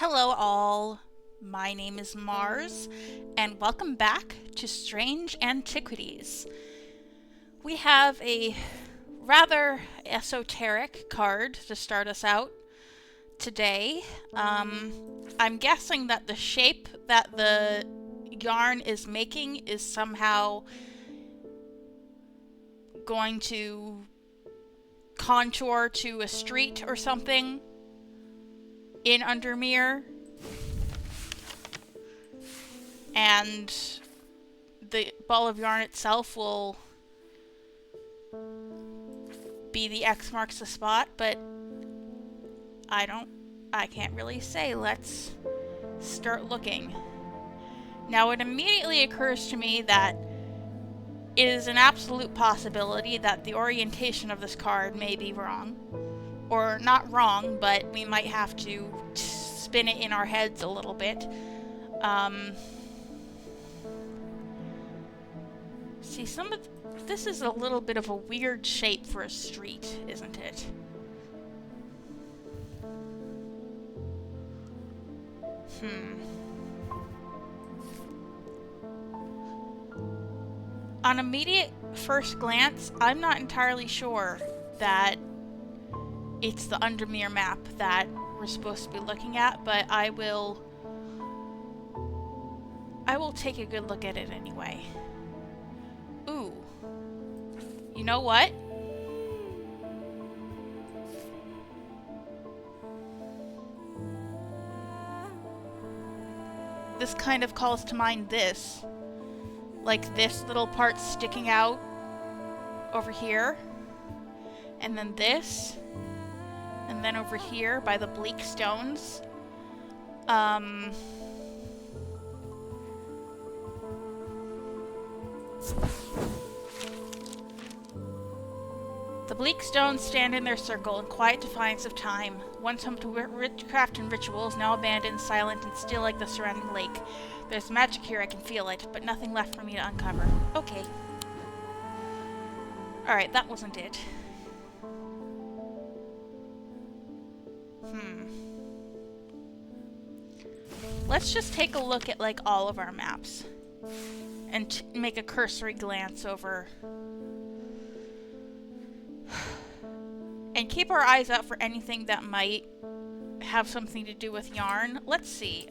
Hello all, my name is Mars, and welcome back to Strange Antiquities. We have a rather esoteric card to start us out today. I'm guessing that the shape that the yarn is making is somehow going to contour to a street or something in Undermere, and the ball of yarn itself will be the X marks the spot, but I can't really say. Let's start looking. Now it immediately occurs to me that it is an absolute possibility that the orientation of this card may be wrong. Or not wrong, but we might have to spin it in our heads a little bit. See, this is a little bit of a weird shape for a street, isn't it? On immediate first glance, I'm not entirely sure that it's the Undermere map that we're supposed to be looking at, but I will take a good look at it anyway. Ooh. You know what? This kind of calls to mind this. Like this little part sticking out over here. And then this. And then over here by the bleak stones. The bleak stones stand in their circle in quiet defiance of time, once home to witchcraft and rituals, now abandoned, silent, and still like the surrounding lake. There's magic here, I can feel it, but nothing left for me to uncover. Okay. Alright, that wasn't it. Let's just take a look at, like, all of our maps. And make a cursory glance over. And keep our eyes out for anything that might have something to do with yarn. Let's see.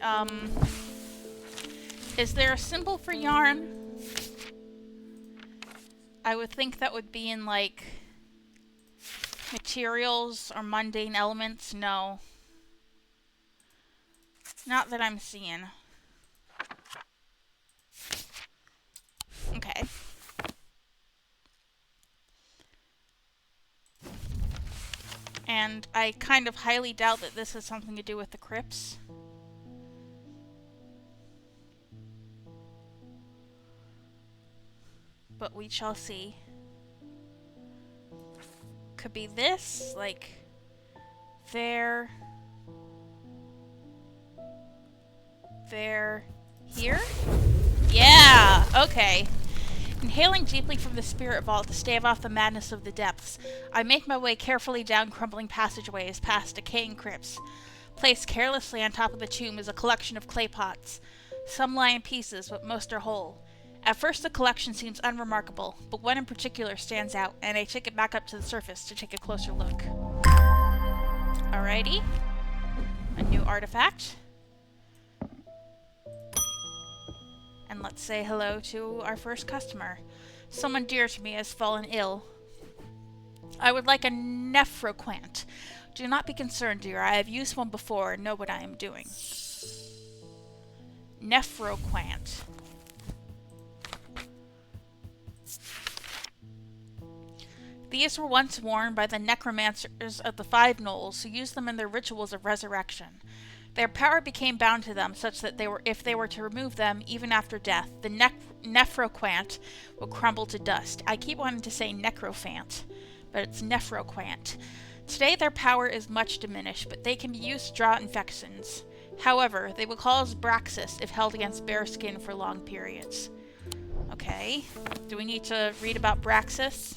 Is there a symbol for yarn? I would think that would be in, like, materials or mundane elements. No. Not that I'm seeing. Okay. And I kind of highly doubt that this has something to do with the crypts. But we shall see. Could be this, like, there, here? Yeah, okay. Inhaling deeply from the spirit vault to stave off the madness of the depths, I make my way carefully down crumbling passageways past decaying crypts. Placed carelessly on top of the tomb is a collection of clay pots. Some lie in pieces, but most are whole. At first the collection seems unremarkable, but one in particular stands out, and I take it back up to the surface to take a closer look. Alrighty. A new artifact. And let's say hello to our first customer. Someone dear to me has fallen ill. I would like a nephroquant. Do not be concerned, dear. I have used one before and know what I am doing. Nephroquant. These were once worn by the necromancers of the Five Knolls, who used them in their rituals of resurrection. Their power became bound to them, such that if they were to remove them, even after death, the nephroquant would crumble to dust. I keep wanting to say necrophant, but it's nephroquant. Today their power is much diminished, but they can be used to draw infections. However, they will cause Braxis if held against bare skin for long periods. Okay. Do we need to read about Braxis?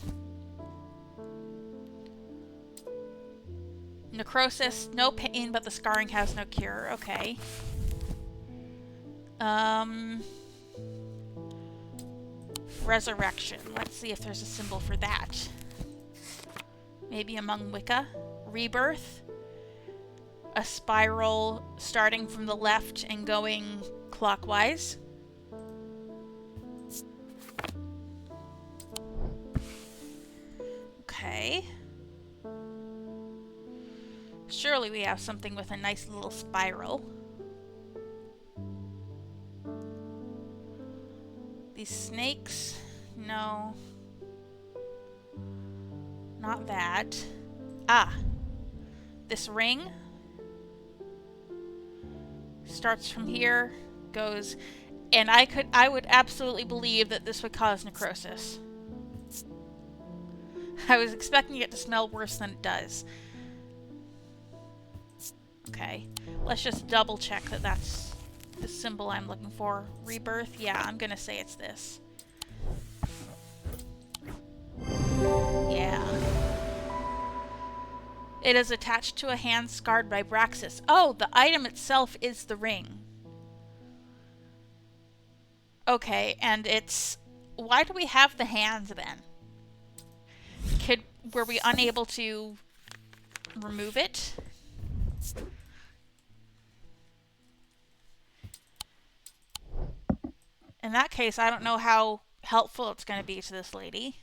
Necrosis, no pain, but the scarring has no cure. Okay. Resurrection. Let's see if there's a symbol for that. Maybe among Wicca. Rebirth. A spiral starting from the left and going clockwise. Okay. Surely we have something with a nice little spiral. These snakes? No. Not that. Ah. This ring starts from here, goes, and I would absolutely believe that this would cause necrosis. I was expecting it to smell worse than it does. Okay, let's just double check that that's the symbol I'm looking for. Rebirth? Yeah, I'm gonna say it's this. Yeah. It is attached to a hand scarred by Braxis. Oh, the item itself is the ring. Okay, and it's... Why do we have the hands then? Were we unable to remove it? In that case, I don't know how helpful it's going to be to this lady.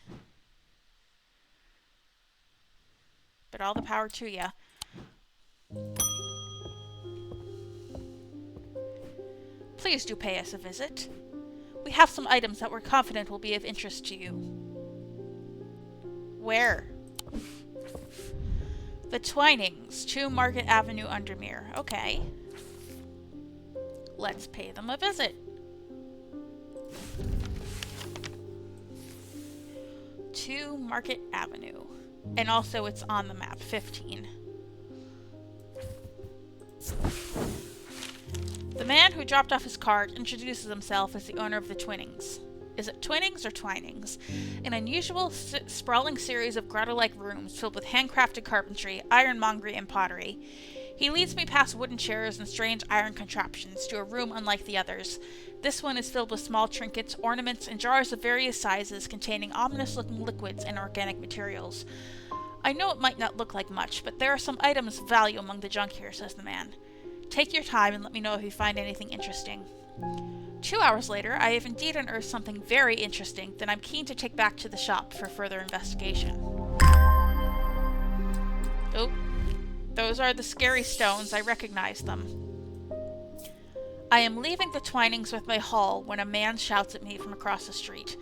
But all the power to ya. Please do pay us a visit. We have some items that we're confident will be of interest to you. Where? The Twinings, 2 Market Avenue, Undermere. Okay. Let's pay them a visit. 2 Market Avenue. And also it's on the map, 15. The man who dropped off his cart introduces himself as the owner of the Twinings. Is it Twinings or Twinings? An unusual, sprawling series of grotto-like rooms filled with handcrafted carpentry, ironmongery, and pottery. He leads me past wooden chairs and strange iron contraptions to a room unlike the others. This one is filled with small trinkets, ornaments, and jars of various sizes containing ominous-looking liquids and organic materials. I know it might not look like much, but there are some items of value among the junk here, says the man. Take your time and let me know if you find anything interesting. 2 hours later, I have indeed unearthed something very interesting that I'm keen to take back to the shop for further investigation. Oh, those are the scary stones. I recognize them. I am leaving the Twinings with my haul when a man shouts at me from across the street.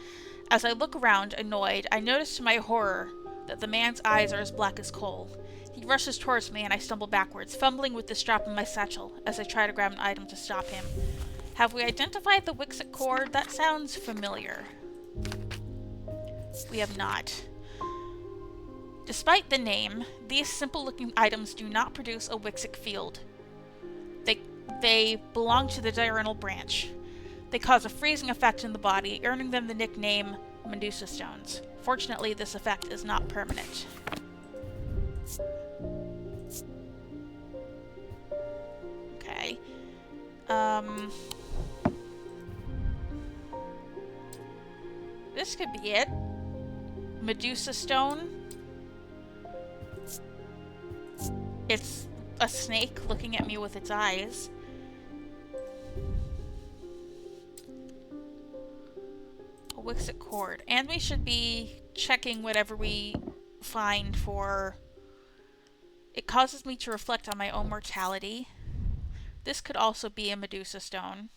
As I look around, annoyed, I notice to my horror that the man's eyes are as black as coal. He rushes towards me and I stumble backwards, fumbling with the strap in my satchel as I try to grab an item to stop him. Have we identified the Wixit cord? That sounds familiar. We have not. Despite the name, these simple-looking items do not produce a Wixit field. They belong to the diurnal branch. They cause a freezing effect in the body, earning them the nickname Medusa Stones. Fortunately, this effect is not permanent. Okay. This could be it. Medusa Stone. It's a snake looking at me with its eyes. A Wixit cord. And we should be checking whatever we find for... It causes me to reflect on my own mortality. This could also be a Medusa Stone.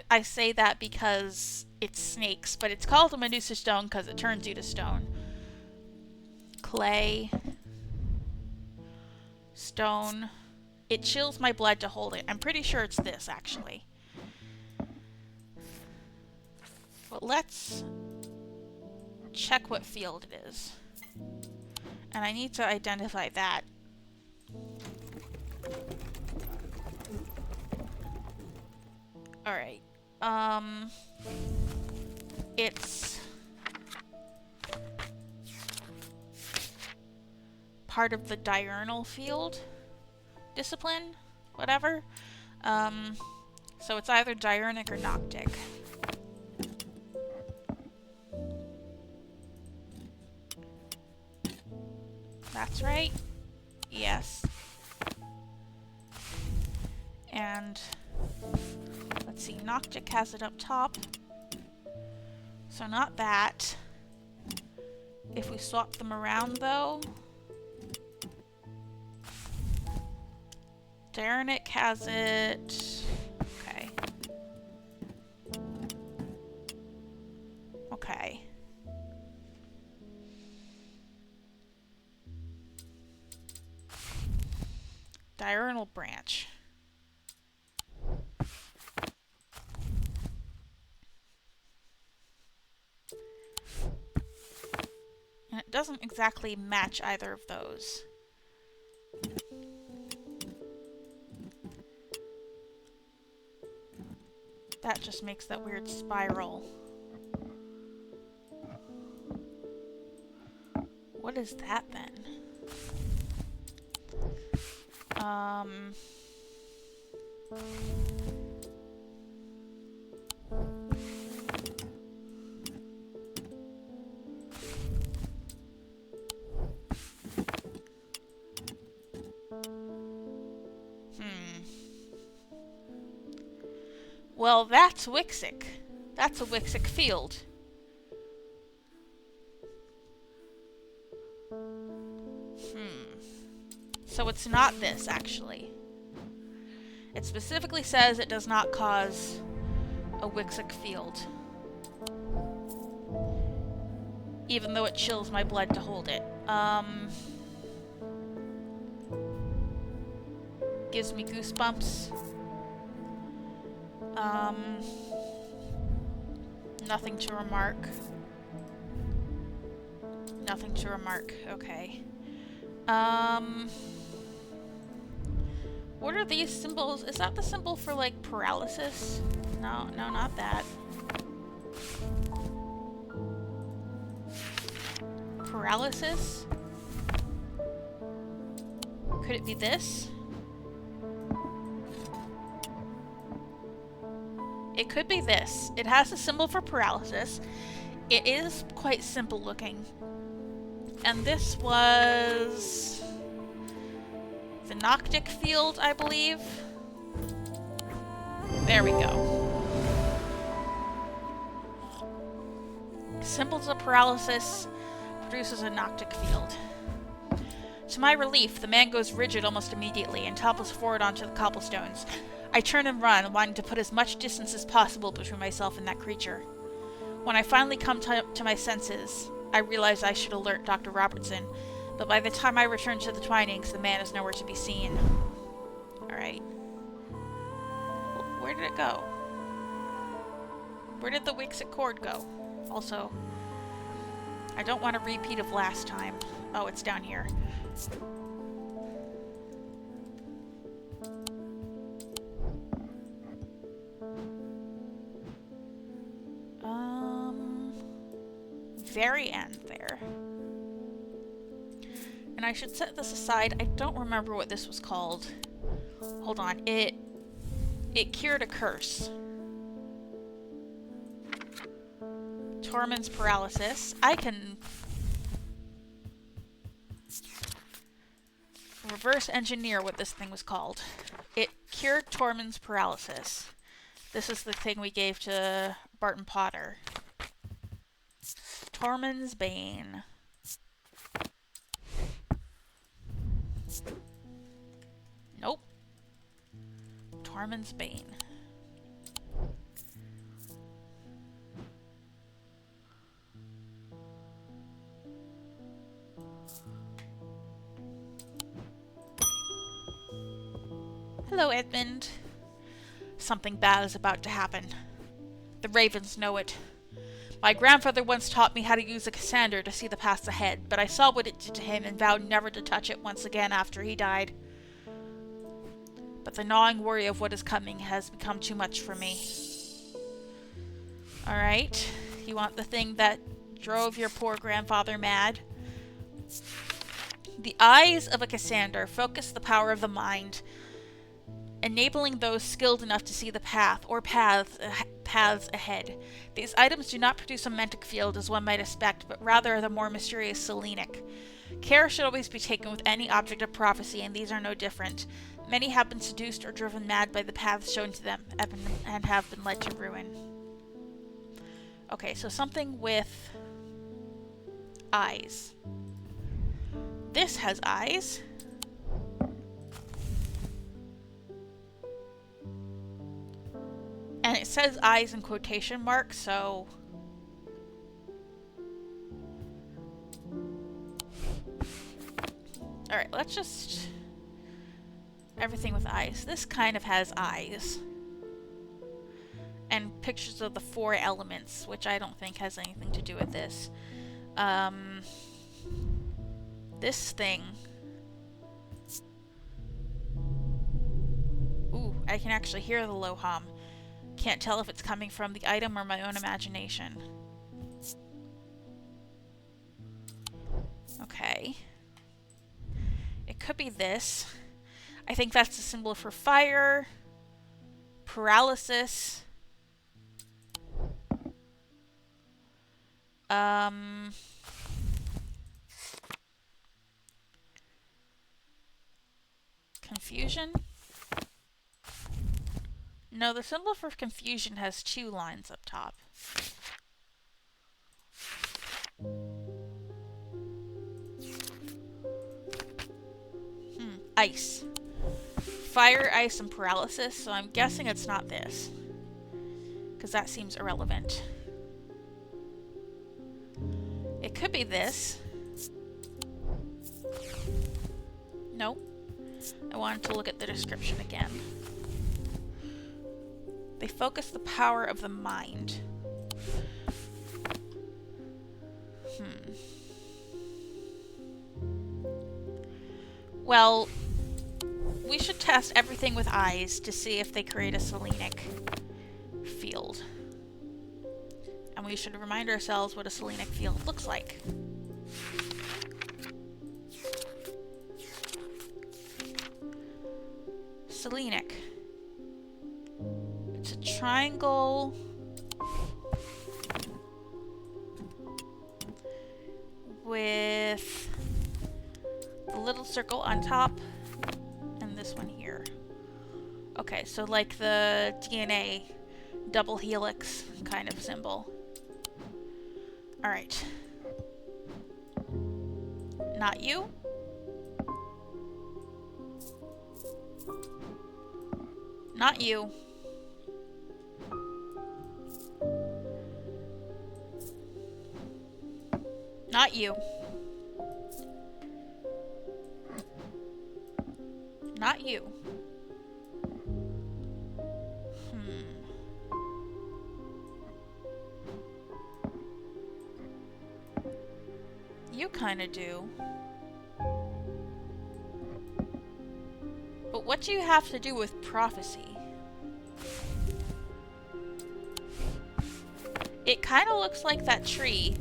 I say that because it's snakes, but it's called a Medusa Stone because it turns you to stone. Clay. Stone. It chills my blood to hold it. I'm pretty sure it's this, actually. But let's check what field it is. And I need to identify that. Alright. It's part of the diurnal field discipline, whatever. So it's either diurnic or noctic. That's right. Yes. And let's see, noctic has it up top. So not that. If we swap them around though, diurnic has it. Okay. Okay. Diurnal branch. And it doesn't exactly match either of those. That just makes that weird spiral. What is that then? Well, that's Wixic. That's a Wixic field. So it's not this, actually. It specifically says it does not cause a Wixic field. Even though it chills my blood to hold it. Gives me goosebumps. Nothing to remark. Nothing to remark. Okay. What are these symbols? Is that the symbol for, like, paralysis? No, not that. Paralysis? Could it be this? It could be this. It has a symbol for paralysis. It is quite simple looking. And this was the noctic field, I believe. There we go. Symbols of paralysis produces a noctic field. To my relief, the man goes rigid almost immediately and topples forward onto the cobblestones. I turn and run, wanting to put as much distance as possible between myself and that creature. When I finally come to my senses, I realize I should alert Dr. Robertson, but by the time I return to the Twinings, the man is nowhere to be seen. Alright. Where did it go? Where did the Wixic cord go? Also, I don't want a repeat of last time. Oh, it's down here. Very end there. And I should set this aside. I don't remember what this was called. Hold on. It cured a curse. Tormund's paralysis. I can reverse engineer what this thing was called. It cured Tormund's paralysis. This is the thing we gave to Barton Potter. Tormund's Bane. Nope. Tormund's Bane. Hello, Edmund. Something bad is about to happen. The ravens know it. My grandfather once taught me how to use a Cassander to see the paths ahead, but I saw what it did to him and vowed never to touch it once again after he died. But the gnawing worry of what is coming has become too much for me. Alright, you want the thing that drove your poor grandfather mad? The eyes of a Cassander focus the power of the mind, enabling those skilled enough to see the path or paths ahead. These items do not produce a mentic field as one might expect, but rather the more mysterious selenic. Care should always be taken with any object of prophecy, and these are no different. Many have been seduced or driven mad by the paths shown to them, and have been led to ruin. Okay, so something with eyes. This has eyes. And it says eyes in quotation marks, so... Alright, let's just... Everything with eyes. This kind of has eyes. And pictures of the 4 elements, which I don't think has anything to do with this. This thing... Ooh, I can actually hear the low hum. Can't tell if it's coming from the item or my own imagination. Okay. It could be this. I think that's the symbol for fire, paralysis, confusion. No, the symbol for confusion has 2 lines up top. Ice. Fire, ice, and paralysis, so I'm guessing it's not this. Because that seems irrelevant. It could be this. Nope. I wanted to look at the description again. They focus the power of the mind. Well, we should test everything with eyes to see if they create a selenic field. And we should remind ourselves what a selenic field looks like. Selenic. It's a triangle with the little circle on top and this one here. Okay, so like the DNA double helix kind of symbol. Alright. Not you. Not you. Not you. Not you. You kinda do. But what do you have to do with prophecy? It kinda looks like that tree.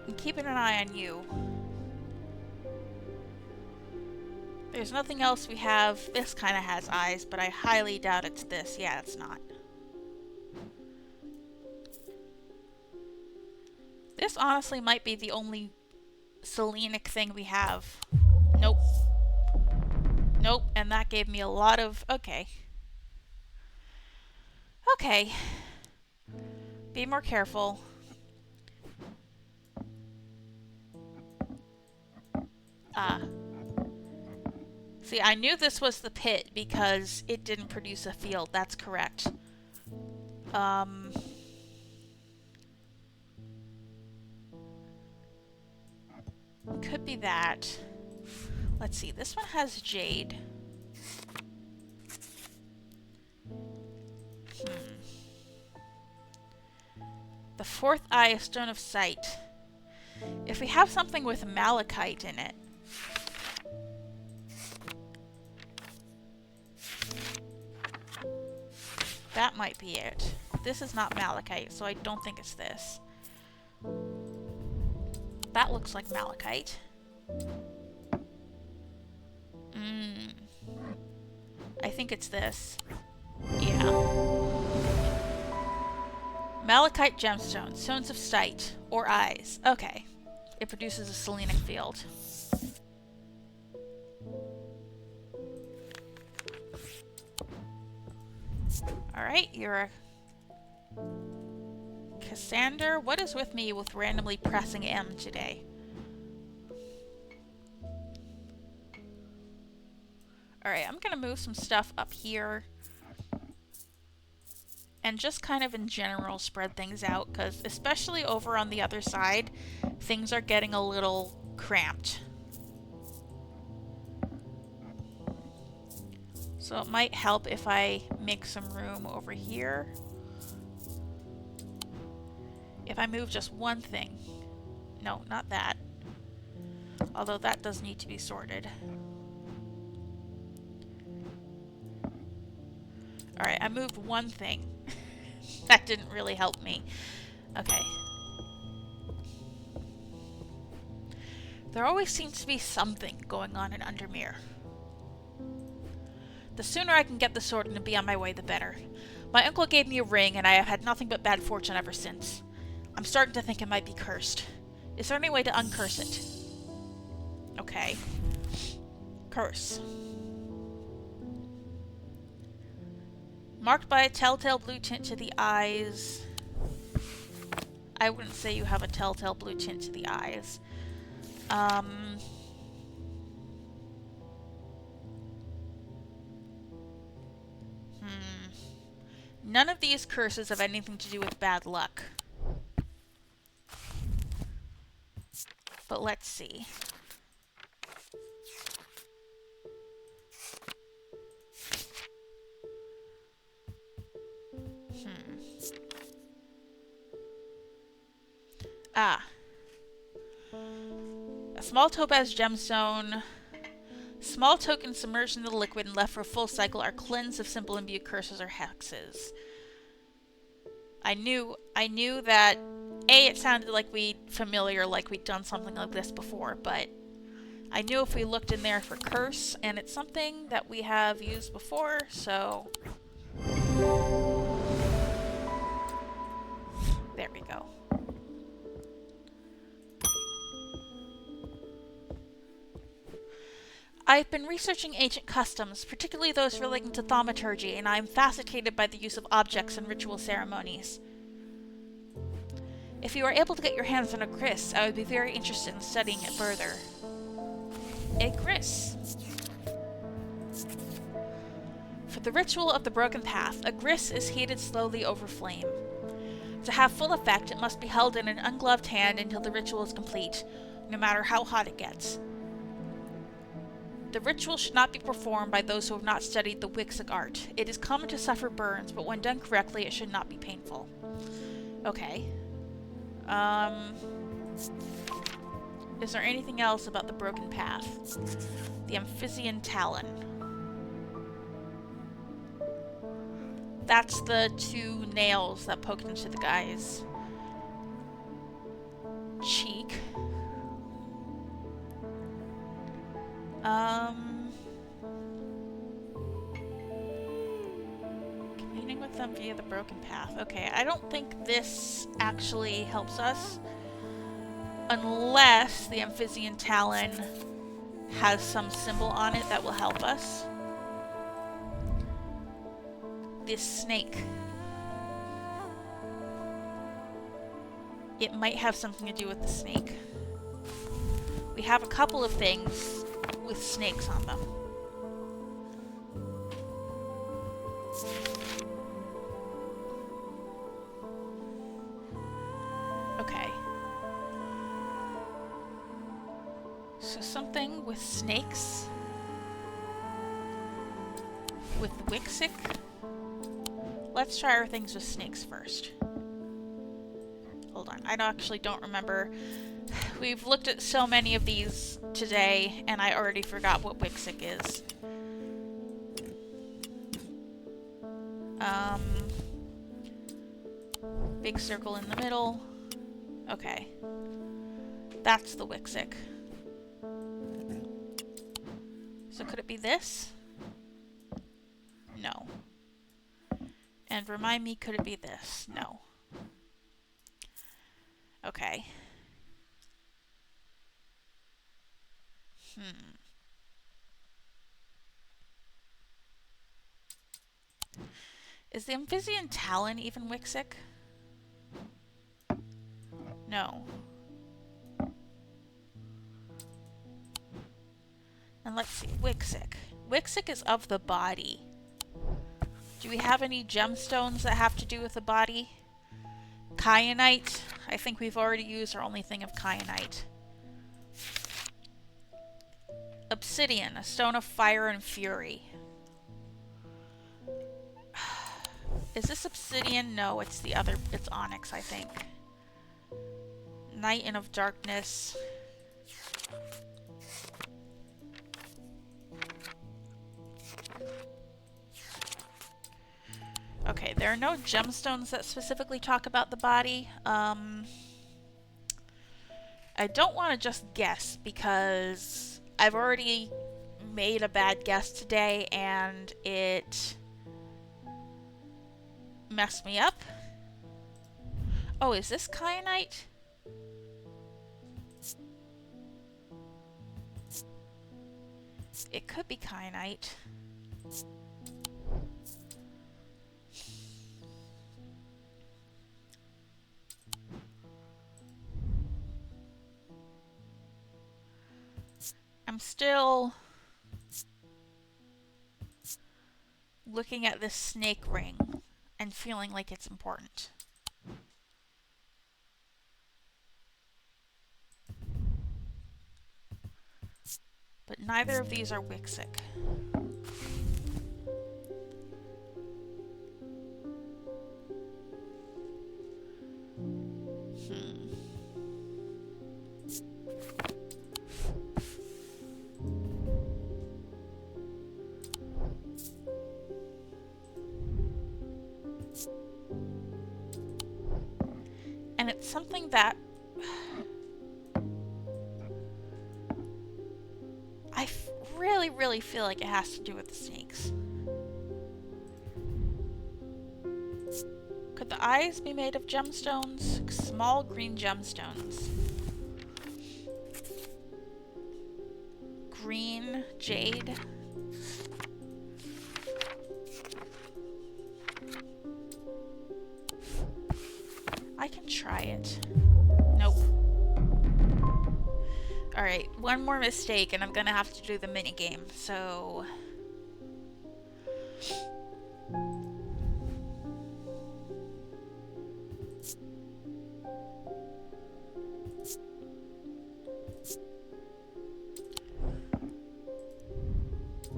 I'm keeping an eye on you. There's nothing else we have. This kind of has eyes, but I highly doubt it's this. Yeah, it's not. This honestly might be the only selenic thing we have. Nope. Nope, and that gave me a lot of... Okay. Okay. Be more careful. See, I knew this was the pit because it didn't produce a field. That's correct. Could be that. Let's see. This one has jade. The 4th eye, a stone of sight. If we have something with malachite in it, That might be it. This is not malachite, so I don't think it's this. That looks like malachite. I think it's this. Yeah. Malachite gemstone, stones of sight, or eyes. Okay. It produces a selenic field. Alright, you're a Cassander. What is with me with randomly pressing M today? Alright, I'm gonna move some stuff up here. And just kind of in general spread things out, because especially over on the other side, things are getting a little cramped. So it might help if I make some room over here. If I move just one thing. No, not that. Although that does need to be sorted. Alright, I moved one thing. That didn't really help me. Okay. There always seems to be something going on in Undermere. The sooner I can get this sorted and be on my way, the better. My uncle gave me a ring, and I have had nothing but bad fortune ever since. I'm starting to think it might be cursed. Is there any way to uncurse it? Okay. Curse. Marked by a telltale blue tint to the eyes. I wouldn't say you have a telltale blue tint to the eyes. None of these curses have anything to do with bad luck. But let's see. Ah. A small topaz gemstone. Small tokens submerged in the liquid and left for a full cycle are cleansed of simple imbued curses or hexes. I knew that it sounded like we'd done something like this before, but I knew if we looked in there for curse, and it's something that we have used before, so there we go. I've been researching ancient customs, particularly those relating to thaumaturgy, and I am fascinated by the use of objects in ritual ceremonies. If you are able to get your hands on a gris, I would be very interested in studying it further. A gris. For the ritual of the broken path, a gris is heated slowly over flame. To have full effect, it must be held in an ungloved hand until the ritual is complete, no matter how hot it gets. The ritual should not be performed by those who have not studied the Wixic art. It is common to suffer burns, but when done correctly, it should not be painful. Okay. Is there anything else about the broken path? The Amphibian Talon. That's the two nails that poked into the guy's cheek. Communing with them via the broken path. Okay, I don't think this actually helps us. Unless the Amphibian Talon has some symbol on it that will help us. This snake. It might have something to do with the snake. We have a couple of things with snakes on them. Okay. So something with snakes. With Wixic. Let's try our things with snakes first. Hold on, I actually don't remember. We've looked at so many of these today, and I already forgot what Wixic is. Big circle in the middle. Okay. That's the Wixic. So could it be this? No. And remind me, could it be this? No. Okay. Is the Amphisian Talon even Wixic? No. And let's see, Wixic. Wixic is of the body. Do we have any gemstones that have to do with the body? Kyanite. I think we've already used our only thing of kyanite. Obsidian, a stone of fire and fury. Is this obsidian? No, it's the other. It's onyx, I think. Night and of darkness. Okay, there are no gemstones that specifically talk about the body. I don't want to just guess because I've already made a bad guess today and it messed me up. Oh, is this kyanite? It could be kyanite. I'm still looking at this snake ring and feeling like it's important. But neither of these are Wixic. And it's something that I really feel like it has to do with the snakes. Could the eyes be made of gemstones? Small green gemstones. Green jade. I can try it. Nope. Alright, one more mistake and I'm gonna have to do the minigame, so...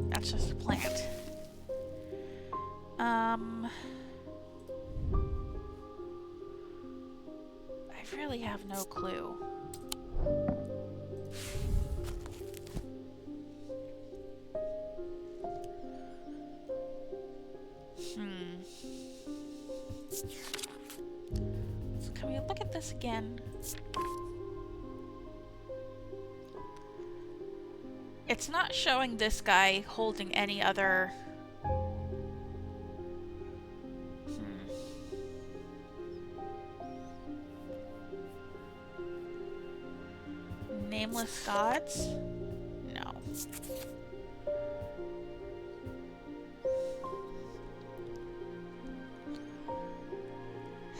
That's just a plant. I really have no clue. So can we look at this again? It's not showing this guy holding any other... Nameless gods? No.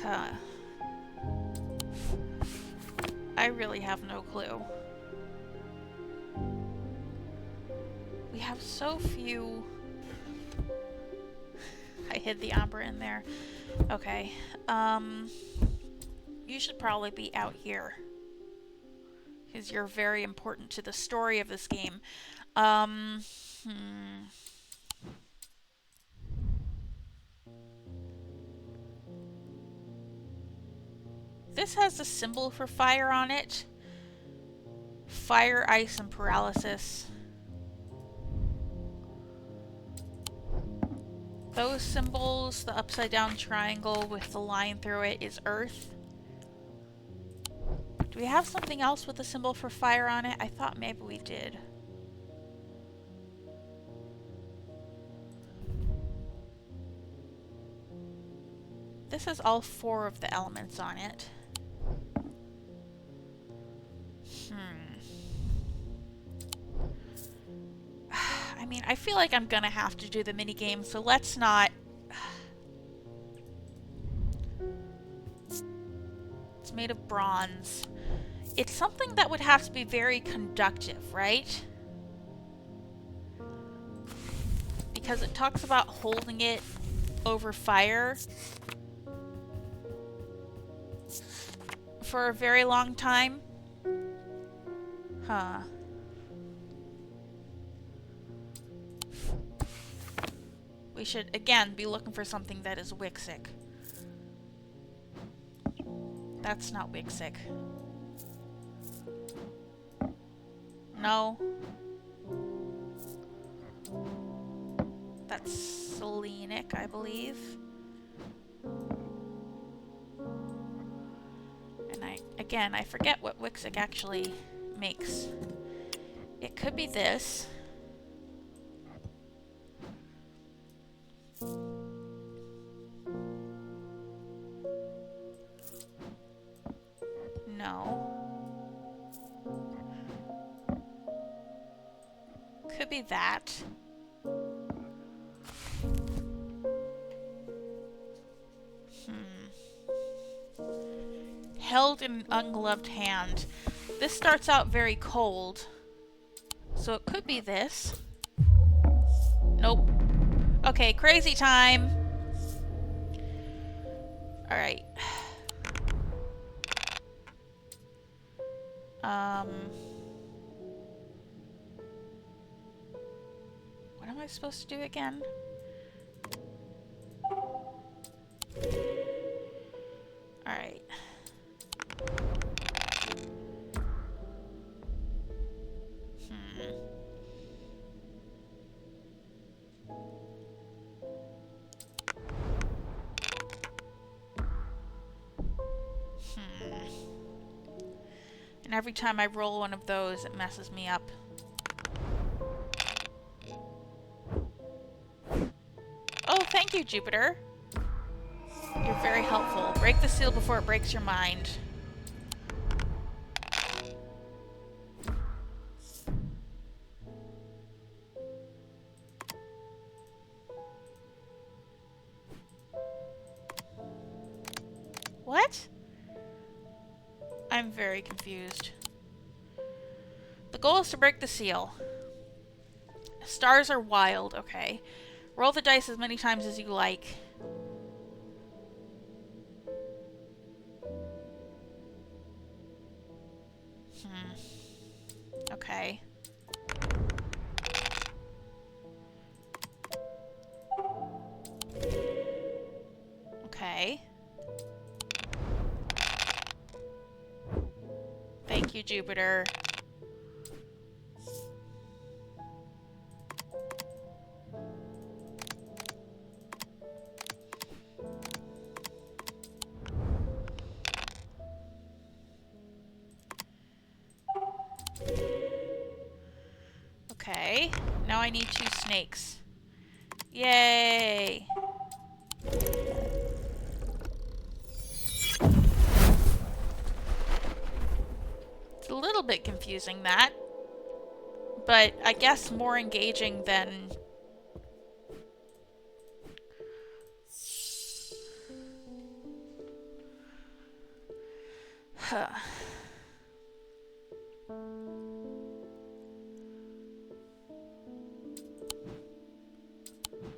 Huh. I really have no clue. We have so few... I hid the Umbra in there. Okay. You should probably be out here. Because you're very important to the story of this game. This has a symbol for fire on it. Fire, ice, and paralysis. Those symbols, the upside down triangle with the line through it, is earth. Do we have something else with a symbol for fire on it? I thought maybe we did. This has all 4 of the elements on it. I mean, I feel like I'm gonna have to do the minigame, so let's not... It's made of bronze. It's something that would have to be very conductive, right? Because it talks about holding it over fire for a very long time. Huh. We should, again, be looking for something that is Wixic. That's not Wixic. No. That's Selenic, I believe. And I forget what Wixic actually makes. It could be this. No. Could be that. Held in an ungloved hand. This starts out very cold. So it could be this. Nope. Okay, crazy time. Alright. What am I supposed to do again? Alright. And every time I roll one of those, it messes me up. Oh, thank you, Jupiter. You're very helpful. Break the seal before it breaks your mind. What? I'm very confused. The goal is to break the seal. Stars are wild, okay. Roll the dice as many times as you like. Okay. Okay. Thank you, Jupiter. Okay, now I need 2 snakes. Yay! It's a little bit confusing, that. But I guess more engaging than... Huh.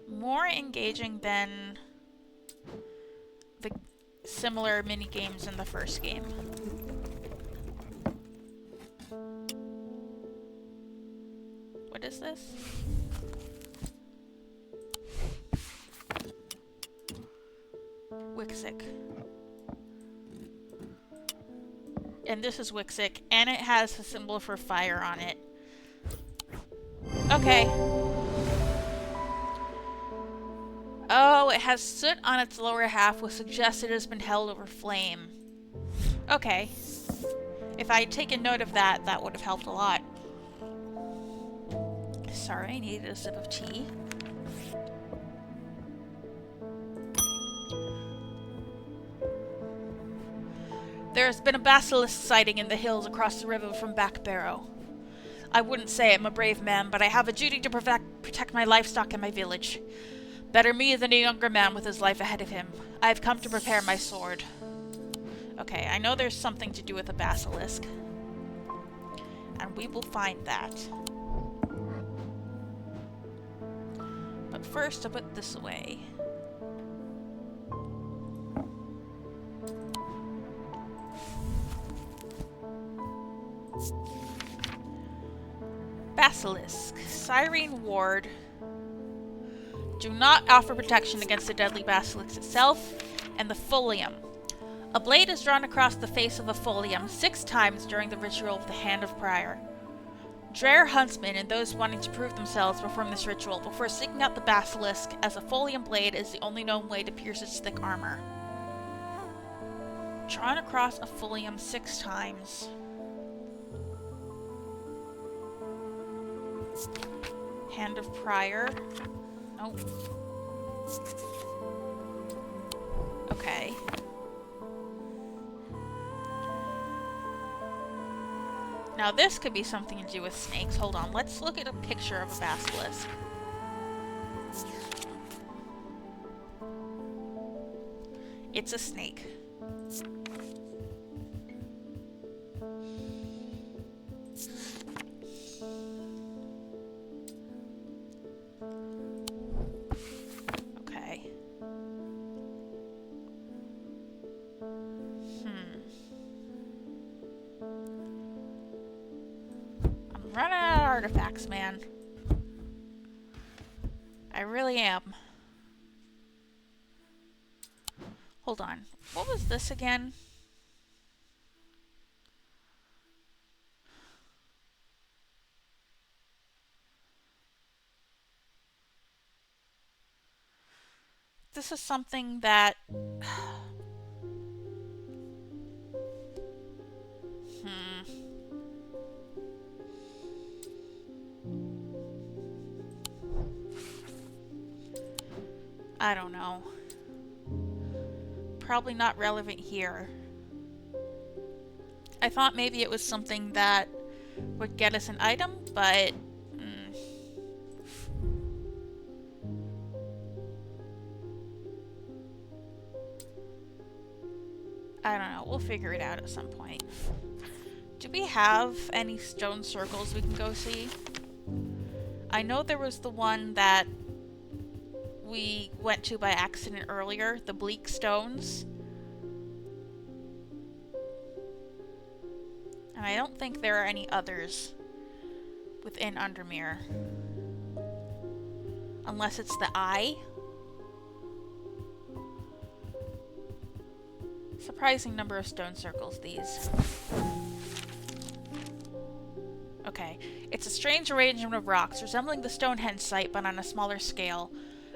More engaging than the similar mini-games in the first game. What is this? Wixic. And this is Wixic, and it has a symbol for fire on it. Okay. though it has soot on its lower half, would suggest it has been held over flame. Okay. If I had taken note of that, that would have helped a lot. Sorry, I needed a sip of tea. There has been a basilisk sighting in the hills across the river from Back Barrow. I wouldn't say I'm a brave man, but I have a duty to protect my livestock and my village. Better me than a younger man with his life ahead of him. I have come to prepare my sword. Okay, I know there's something to do with a basilisk. And we will find that. But first, I'll put this away. Basilisk. Cyrene Ward. Do not offer protection against the deadly basilisk itself, and the folium. A blade is drawn across the face of a folium 6 times during the ritual of the Hand of Prior. Dreher huntsmen and those wanting to prove themselves perform this ritual before seeking out the basilisk, as a folium blade is the only known way to pierce its thick armor. Drawn across a folium 6 times. Hand of Prior. Nope. Okay. Now this could be something to do with snakes. Hold on, let's look at a picture of a basilisk. It's a snake. Okay. I'm running out of artifacts, man. I really am. Hold on. What was this again? This is something that... I don't know. Probably not relevant here. I thought maybe it was something that would get us an item, but... I don't know. We'll figure it out at some point. Do we have any stone circles we can go see? I know there was the one that we went to by accident earlier, the bleak stones. And I don't think there are any others within Undermere. Unless it's the eye. Surprising number of stone circles, these. Okay. It's a strange arrangement of rocks, resembling the Stonehenge site, but on a smaller scale.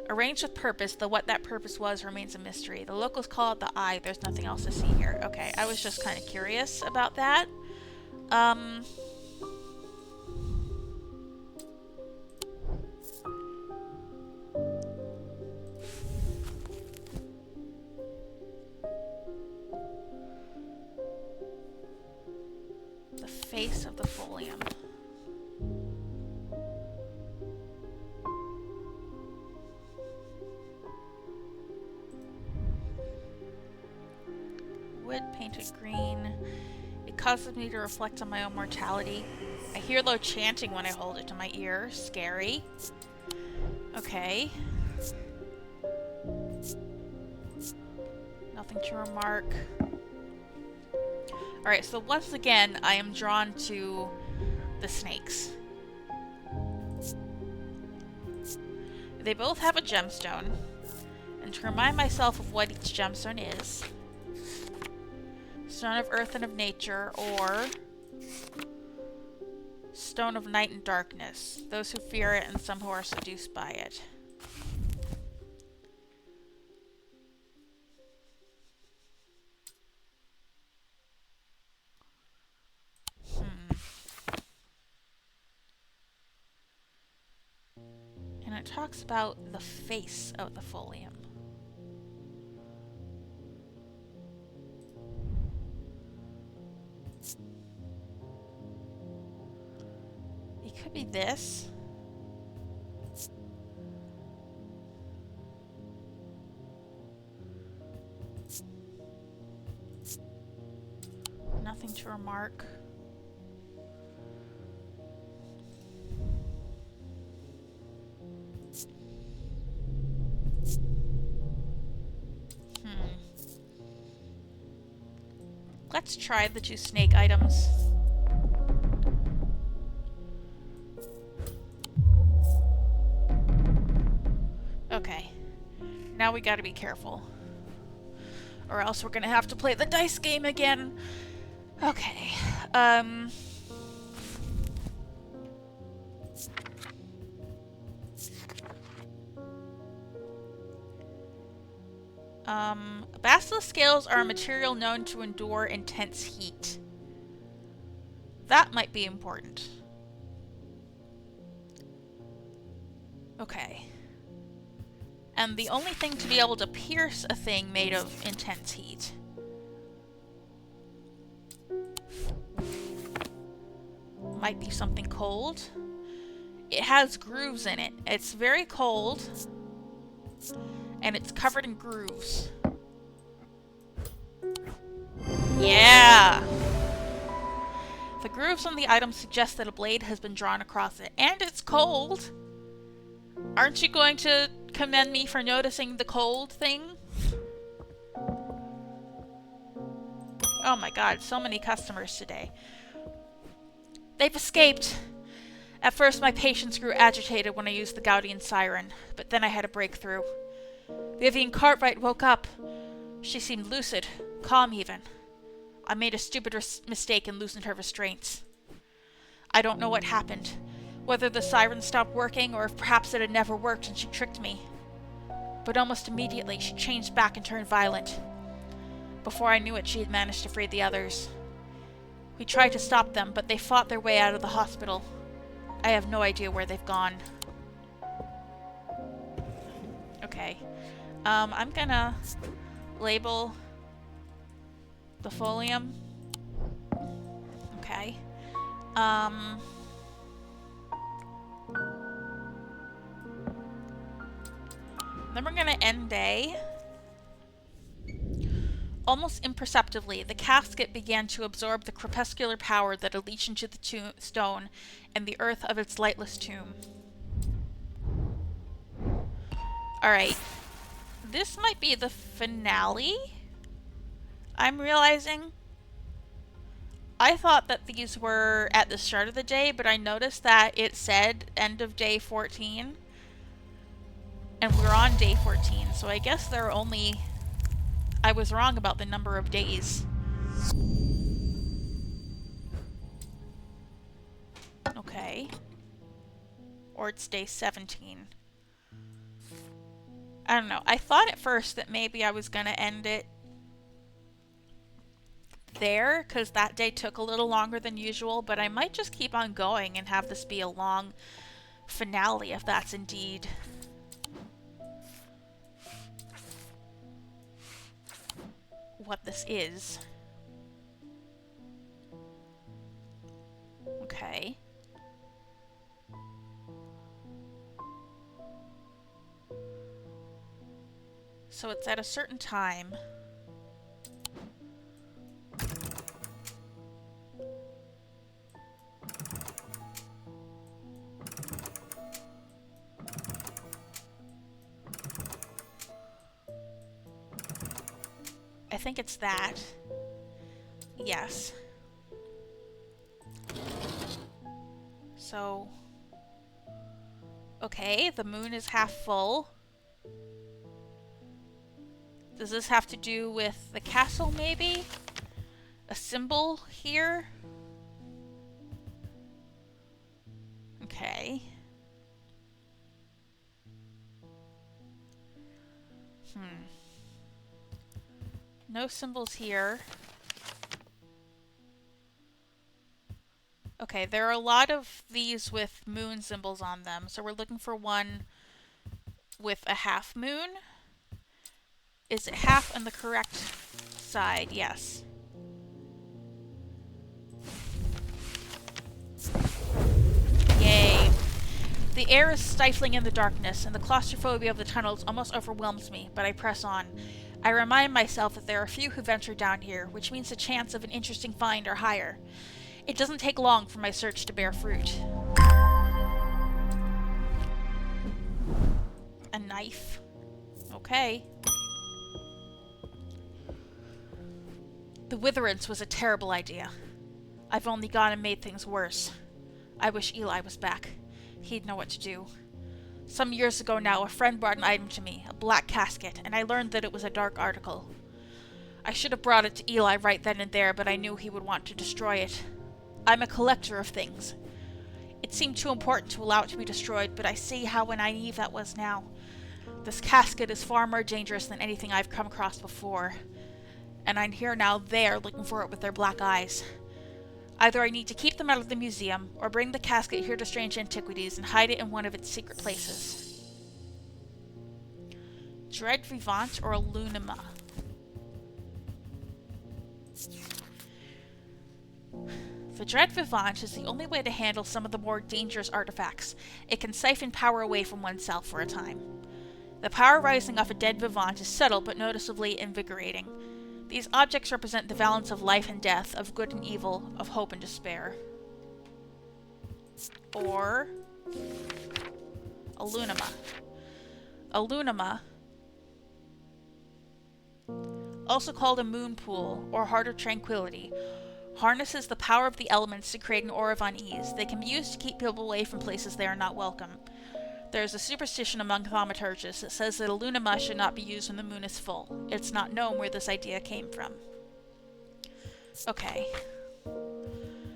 Arranged with purpose, though what that purpose was remains a mystery. The locals call it the Eye. There's nothing else to see here. Okay, I was just kind of curious about that. The face of the folium. Wood painted green. It causes me to reflect on my own mortality. I hear low chanting when I hold it to my ear. Scary. Okay. Nothing to remark. Alright, so once again, I am drawn to the snakes. They both have a gemstone. And to remind myself of what each gemstone is... Stone of Earth and of Nature, or Stone of Night and Darkness. Those who fear it and some who are seduced by it. it talks about the face of the folium. It could be this. Nothing to remark. Let's try the 2 snake items. Okay. Now we gotta be careful. Or else we're gonna have to play the dice game again. Okay. Basilisk scales are a material known to endure intense heat. That might be important. Okay. And the only thing to be able to pierce a thing made of intense heat. Might be something cold. It has grooves in it. It's very cold. And it's covered in grooves. Yeah! The grooves on the item suggest that a blade has been drawn across it. And it's cold! Aren't you going to commend me for noticing the cold thing? Oh my god, so many customers today. They've escaped! At first my patience grew agitated when I used the Gaudian siren, but then I had a breakthrough. Vivian Cartwright woke up. She seemed lucid, calm even. I made a stupid mistake and loosened her restraints. I don't know what happened, whether the siren stopped working or if perhaps it had never worked and she tricked me. But almost immediately she changed back and turned violent. Before I knew it, she had managed to free the others. We tried to stop them, but they fought their way out of the hospital. I have no idea where they've gone. Okay. I'm gonna label the folium. Okay. Then we're gonna end day. Almost imperceptibly, the casket began to absorb the crepuscular power that had leached into the stone and the earth of its lightless tomb. Alright. This might be the finale, I'm realizing. I thought that these were at the start of the day, but I noticed that it said end of day 14. And we're on day 14, so I guess there are only... I was wrong about the number of days. Okay. Or it's day 17. I don't know. I thought at first that maybe I was going to end it there, because that day took a little longer than usual, but I might just keep on going and have this be a long finale if that's indeed what this is. Okay. So it's at a certain time. I think it's that. Yes. So... okay, the moon is half full. Does this have to do with the castle, maybe? A symbol here? Okay. No symbols here. Okay, there are a lot of these with moon symbols on them, so we're looking for one with a half moon. Is it half on the correct side? Yes. Yay. The air is stifling in the darkness, and the claustrophobia of the tunnels almost overwhelms me, but I press on. I remind myself that there are few who venture down here, which means the chance of an interesting find are higher. It doesn't take long for my search to bear fruit. A knife. Okay. The witherance was a terrible idea. I've only gone and made things worse. I wish Eli was back. He'd know what to do. Some years ago now, a friend brought an item to me, a black casket, and I learned that it was a dark article. I should have brought it to Eli right then and there, but I knew he would want to destroy it. I'm a collector of things. It seemed too important to allow it to be destroyed, but I see how naive that was now. This casket is far more dangerous than anything I've come across before. And I'm here now, they're looking for it with their black eyes. Either I need to keep them out of the museum, or bring the casket here to Strange Antiquities and hide it in one of its secret places. Dread Vivant or Lunima? The Dread Vivant is the only way to handle some of the more dangerous artifacts. It can siphon power away from oneself for a time. The power rising off a dead Vivant is subtle but noticeably invigorating. These objects represent the balance of life and death, of good and evil, of hope and despair. Or a Lunima. A Lunima, also called a moon pool or heart of tranquility, harnesses the power of the elements to create an aura of unease. They can be used to keep people away from places they are not welcome. There is a superstition among thaumaturgists that says that a lunima should not be used when the moon is full. It's not known where this idea came from. Okay.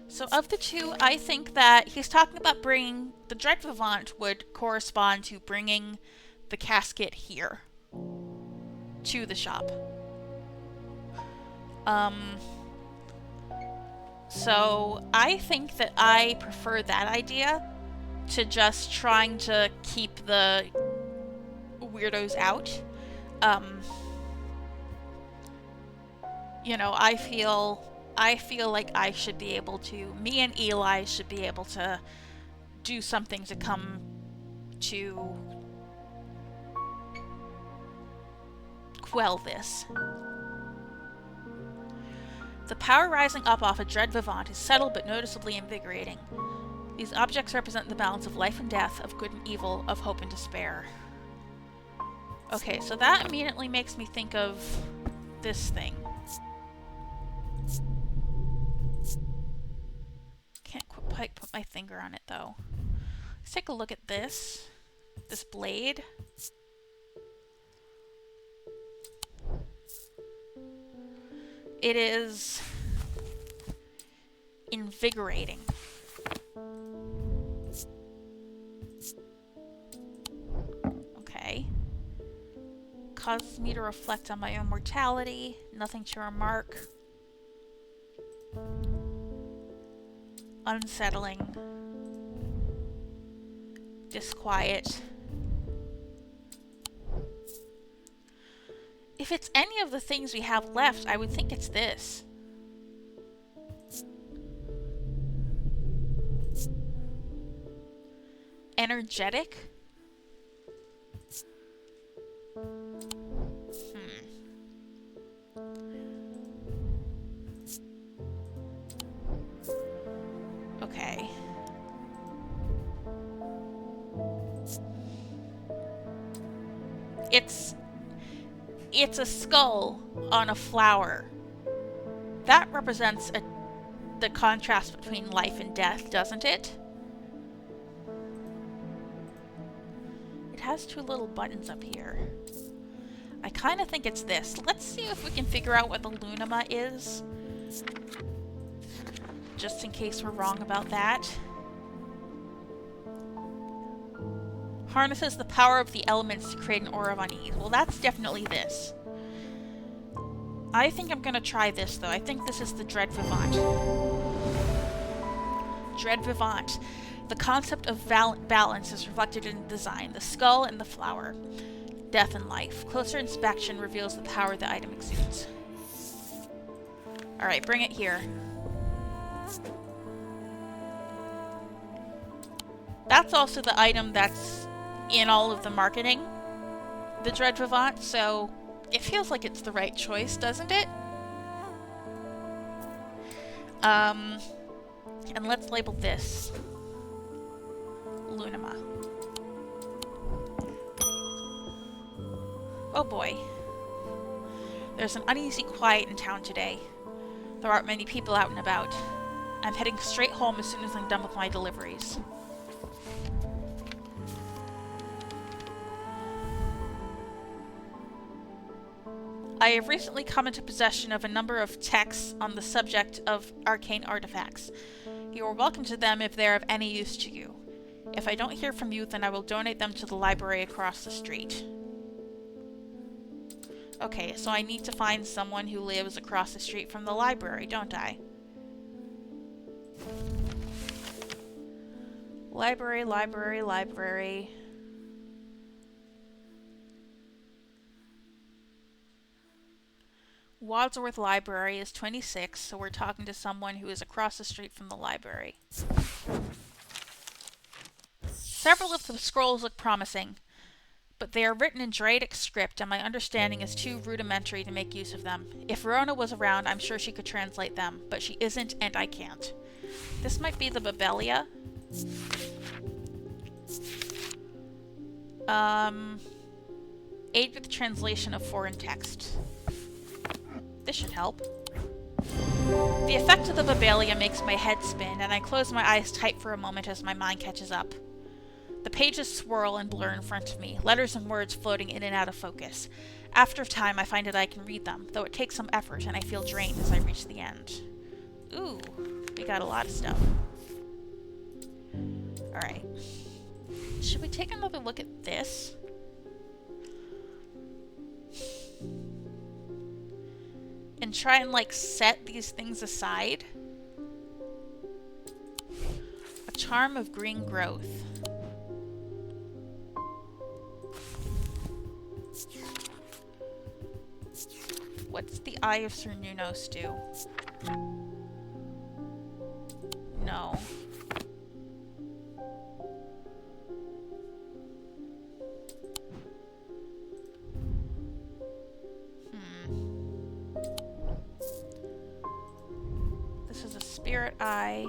So of the two, I think that he's talking about bringing... The Dread Vivant would correspond to bringing the casket here. To the shop. So I think that I prefer that idea to just trying to keep the weirdos out. You know, I feel like I should be able to, me and Eli should be able to do something to come to quell this. The power rising up off a Dread Vivant is subtle but noticeably invigorating. These objects represent the balance of life and death, of good and evil, of hope and despair. Okay, so that immediately makes me think of this thing. Can't quite put my finger on it, though. Let's take a look at this. This blade. It is invigorating. Okay. Causes me to reflect on my own mortality. Nothing to remark. Unsettling. Disquiet. If it's any of the things we have left, I would think it's this. Energetic? Okay. It's a skull on a flower. That represents the contrast between life and death, doesn't it? It has two little buttons up here. I kind of think it's this. Let's see if we can figure out what the Lunima is. Just in case we're wrong about that. Harnesses the power of the elements to create an aura of unease. Well, that's definitely this. I think I'm gonna try this, though. I think this is the Dread Vivant. Dread Vivant. The concept of balance is reflected in the design, the skull and the flower. Death and life. Closer inspection reveals the power the item exudes. Alright, bring it here. That's also the item that's in all of the marketing, the Dread Vivant, so it feels like it's the right choice, doesn't it? And let's label this Lunima. Oh boy. There's an uneasy quiet in town today. There aren't many people out and about. I'm heading straight home as soon as I'm done with my deliveries. I have recently come into possession of a number of texts on the subject of arcane artifacts. You are welcome to them if they are of any use to you. If I don't hear from you, then I will donate them to the library across the street. Okay, so I need to find someone who lives across the street from the library, don't I? Library, library, library. Wadsworth Library is 26, so we're talking to someone who is across the street from the library. Several of the scrolls look promising, but they are written in Draidic script and my understanding is too rudimentary to make use of them. If Verona was around, I'm sure she could translate them, but she isn't and I can't. This might be the Babelia. Aid with the translation of foreign text. This should help. The effect of the Babelia makes my head spin, and I close my eyes tight for a moment as my mind catches up. The pages swirl and blur in front of me, letters and words floating in and out of focus. After a time, I find that I can read them, though it takes some effort, and I feel drained as I reach the end. Ooh, we got a lot of stuff. Alright. Should we take another look at this? And try and, like, set these things aside? A charm of green growth. What's the Eye of Sir Nunos do? No. This is a spirit eye.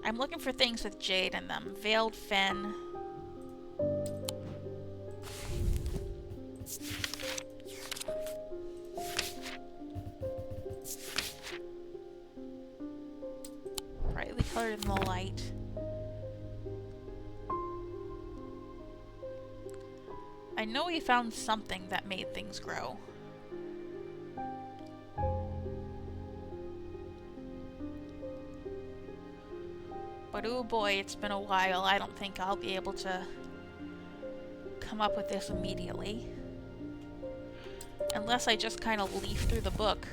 I'm looking for things with jade in them. Veiled Fen. Brightly colored in the light. I know we found something that made things grow. But oh boy, it's been a while. I don't think I'll be able to come up with this immediately. Unless I just kind of leaf through the book.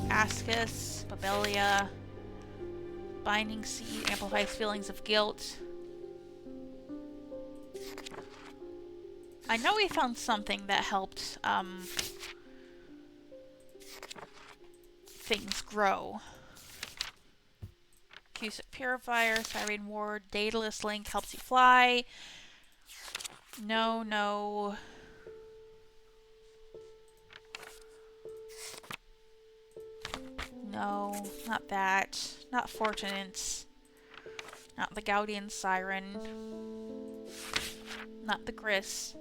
Ascus, Babelia, Binding Seed amplifies feelings of guilt. I know we found something that helped things grow. Cusic Purifier, Siren Ward, Daedalus Link helps you fly. No, no. No, not that. Not Fortunance. Not the Gaudian Siren. Not the Gris.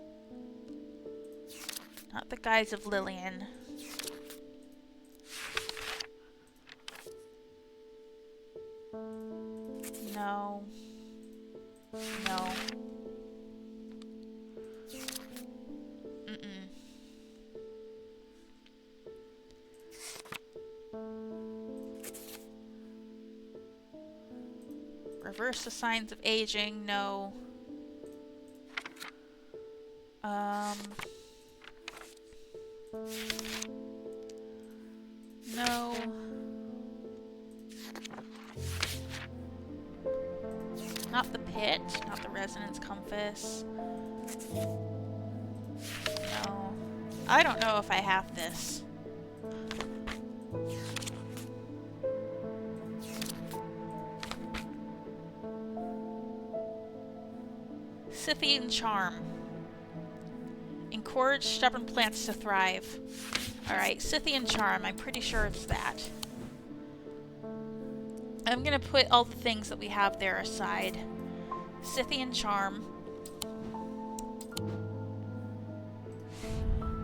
Not the Guise of Lillian. No. No. Mm-mm. Reverse the signs of aging, no. No. Not the pit, not the resonance compass. No. I don't know if I have this. Scythian charm. Encourage stubborn plants to thrive. Alright, Scythian charm. I'm pretty sure it's that. I'm gonna put all the things that we have there aside. Scythian charm.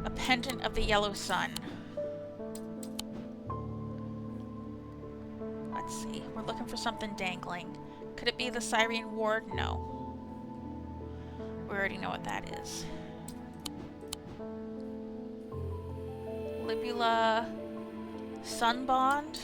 A pendant of the yellow sun. Let's see. We're looking for something dangling. Could it be the Syrian ward? No. We already know what that is. Libula Sunbond.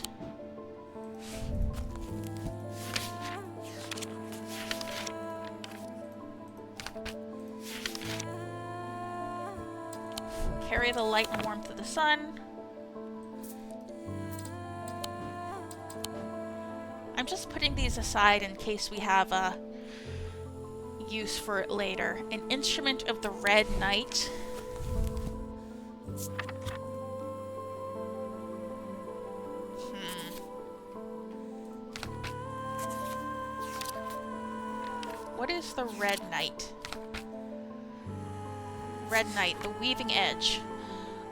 Carry the light and warmth of the sun. I'm just putting these aside in case we have a use for it later. An instrument of the Red Knight. What is the Red Knight? Red Knight, the Weaving Edge.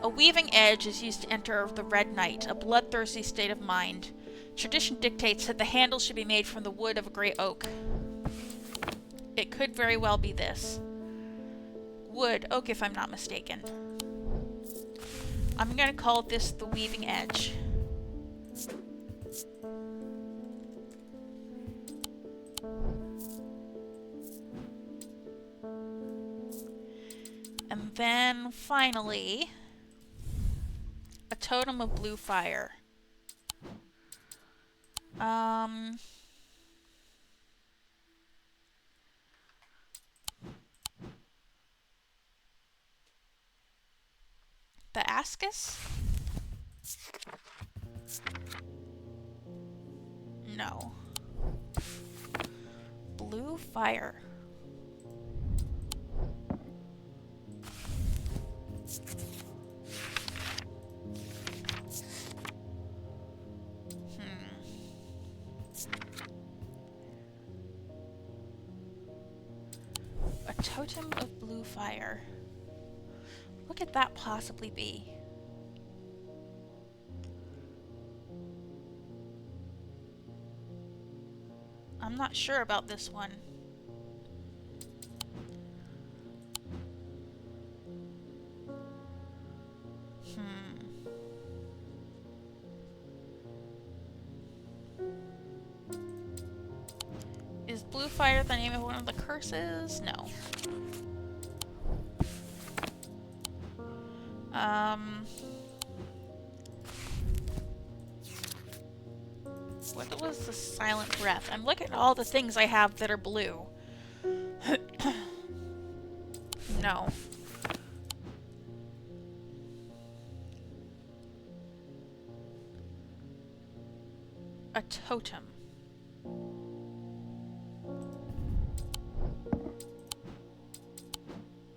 A weaving edge is used to enter the Red Knight, a bloodthirsty state of mind. Tradition dictates that the handle should be made from the wood of a great oak. It could very well be this. Wood, oak if I'm not mistaken. I'm going to call this the Weaving Edge. And then, finally, a totem of blue fire. The Ascus? No. Blue fire. A totem of blue fire. What could that possibly be? I'm not sure about this one. Is blue fire the name of one of the curses? No. What was the silent breath? I'm looking at all the things I have that are blue. No. A totem.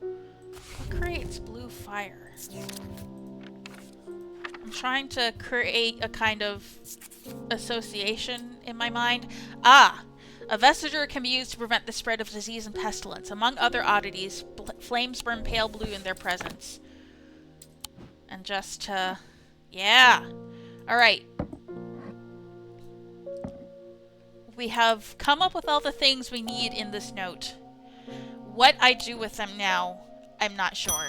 What creates blue fire? I'm trying to create a kind of association in my mind. Ah! A vestiger can be used to prevent the spread of disease and pestilence. Among other oddities, flames burn pale blue in their presence. And just to... yeah! Alright. We have come up with all the things we need in this note. What I do with them now, I'm not sure.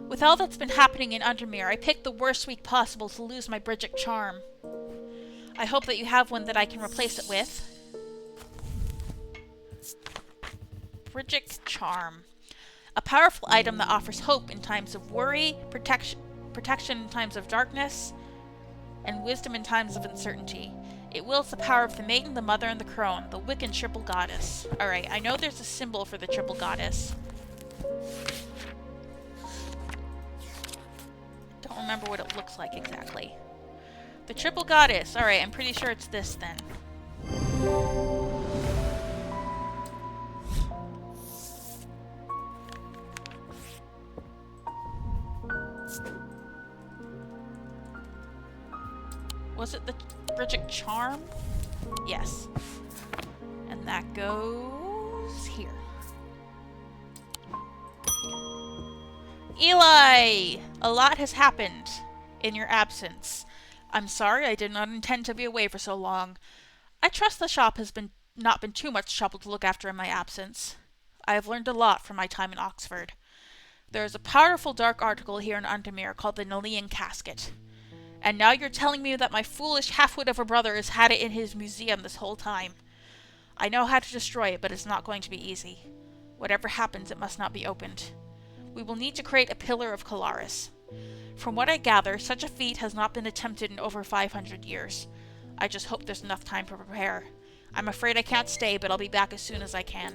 With all that's been happening in Undermere, I picked the worst week possible to lose my Bridget charm. I hope that you have one that I can replace it with. Bridget charm. A powerful item that offers hope in times of worry, protection in times of darkness, and wisdom in times of uncertainty. It wields the power of the maiden, the mother, and the crone, the wicked triple goddess. Alright, I know there's a symbol for the triple goddess. Don't remember what it looks like exactly. The triple goddess. Alright, I'm pretty sure it's this then. Was it the Bridget Charm? Yes. And that goes here. Eli! A lot has happened in your absence. I'm sorry, I did not intend to be away for so long. I trust the shop has not been too much trouble to look after in my absence. I have learned a lot from my time in Oxford. There is a powerful dark article here in Undermere called the Nalean Casket. And now you're telling me that my foolish half-wit of a brother has had it in his museum this whole time. I know how to destroy it, but it's not going to be easy. Whatever happens, it must not be opened. We will need to create a pillar of Calaris. From what I gather, such a feat has not been attempted in over 500 years. I just hope there's enough time to prepare. I'm afraid I can't stay, but I'll be back as soon as I can.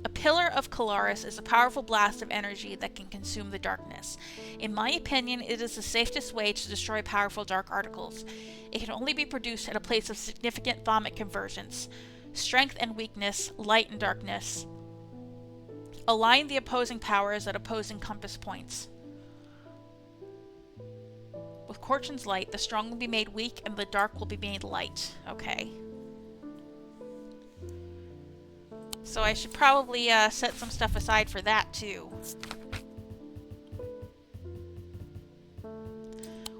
A pillar of Calaris is a powerful blast of energy that can consume the darkness. In my opinion, it is the safest way to destroy powerful dark articles. It can only be produced at a place of significant thaumic convergence. Strength and weakness, light and darkness. Align the opposing powers at opposing compass points. With Korchin's light, the strong will be made weak and the dark will be made light. Okay. So I should probably set some stuff aside for that too.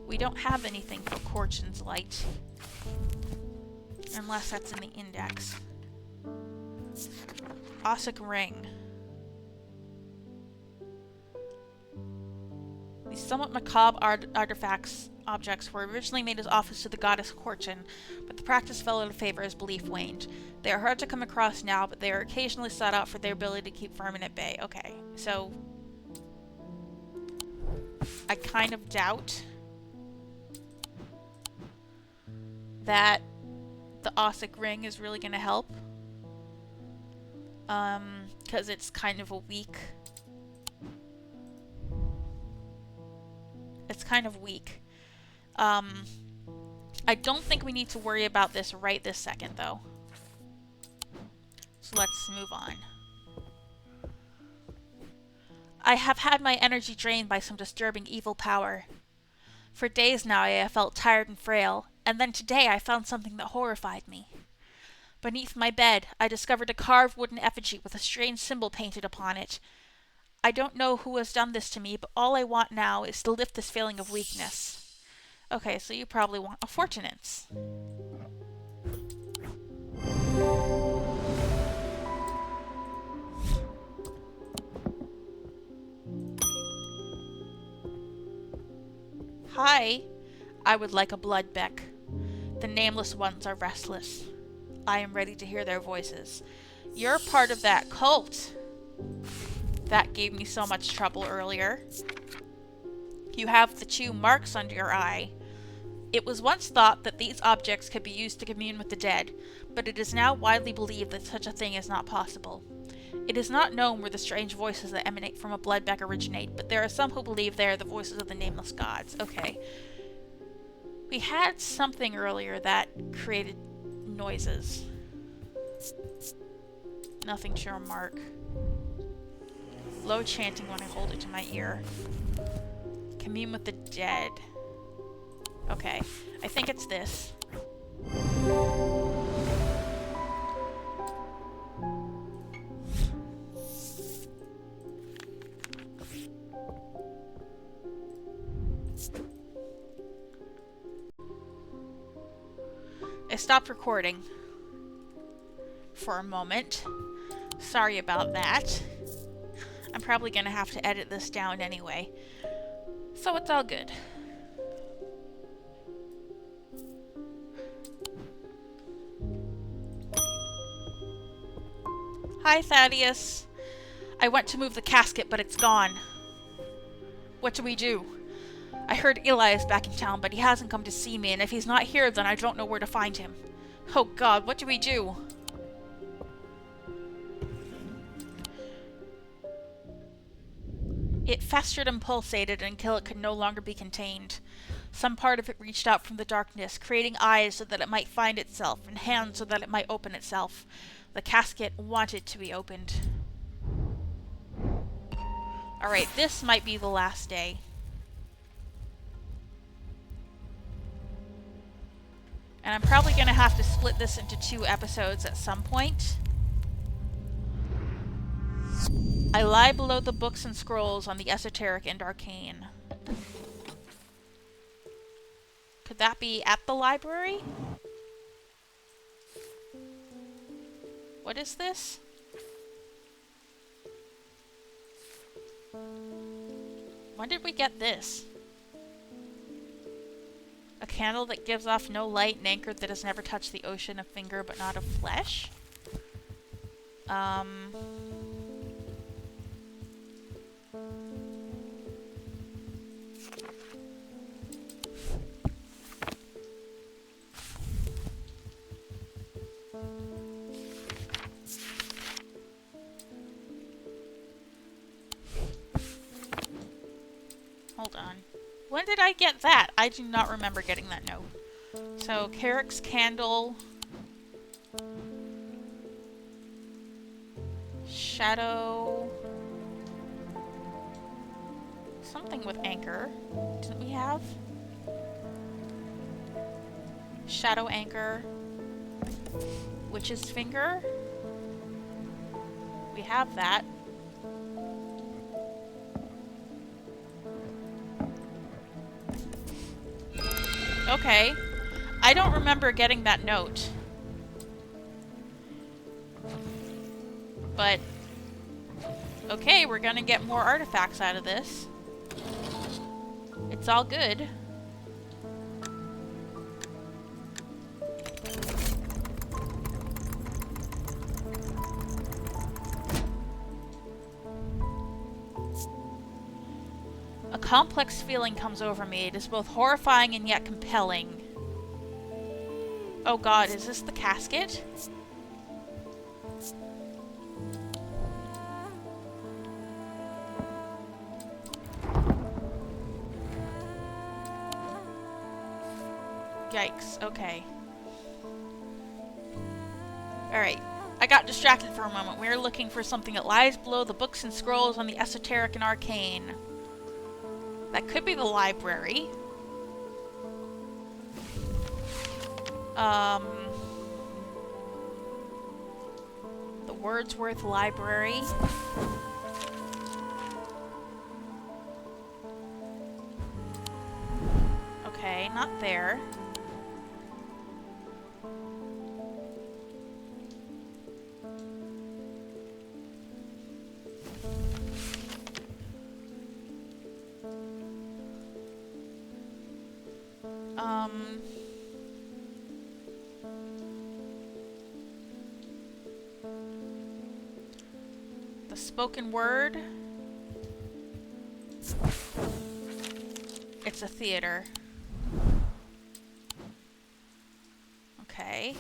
We don't have anything for Korchin's light. Unless that's in the index. Ossic ring. These somewhat macabre objects were originally made as office to the goddess Korchin, but the practice fell out of favor as belief waned. They are hard to come across now, but they are occasionally sought out for their ability to keep vermin at bay. Okay, so I kind of doubt that the Ossic ring is really going to help. Because it's kind of a weak... It's kind of weak. I don't think we need to worry about this right this second, though. So let's move on. I have had my energy drained by some disturbing evil power. For days now I have felt tired and frail, and then today I found something that horrified me. Beneath my bed, I discovered a carved wooden effigy with a strange symbol painted upon it. I don't know who has done this to me, but all I want now is to lift this feeling of weakness. Okay, so you probably want a Fortunance. Hi, I would like a blood beck. The nameless ones are restless. I am ready to hear their voices. You're part of that cult. That gave me so much trouble earlier. You have the 2 marks under your eye. It was once thought that these objects could be used to commune with the dead, but it is now widely believed that such a thing is not possible. It is not known where the strange voices that emanate from a bloodbeck originate, but there are some who believe they are the voices of the nameless gods. Okay. We had something earlier that created noises. Nothing to remark. Low chanting when I hold it to my ear. Commune with the dead. Okay, I think it's this. I stopped recording for a moment. Sorry about that. I'm probably gonna have to edit this down anyway. So it's all good. Hi, Thaddeus. I went to move the casket, but it's gone. What do we do? I heard Eli is back in town, but he hasn't come to see me, and if he's not here, then I don't know where to find him. Oh God, what do we do? It festered and pulsated until it could no longer be contained. Some part of it reached out from the darkness, creating eyes so that it might find itself, and hands so that it might open itself. The casket wanted to be opened. Alright, this might be the last day. And I'm probably going to have to split this into 2 episodes at some point. I lie below the books and scrolls on the esoteric and arcane. Could that be at the library? What is this? When did we get this? A candle that gives off no light, an anchor that has never touched the ocean, a finger but not of flesh? Hold on. When did I get that? I do not remember getting that note. So, Carrick's candle. Shadow. Something with anchor. Didn't we have? Shadow anchor. Witch's finger. We have that. Okay. I don't remember getting that note. But, okay, we're gonna get more artifacts out of this. It's all good. A complex feeling comes over me. It is both horrifying and yet compelling. Oh God, is this the casket? Yikes, okay. Alright, I got distracted for a moment. We are looking for something that lies below the books and scrolls on the esoteric and arcane. That could be the library. The Wordsworth Library. Okay, not there. The spoken word. It's a theater. Okay.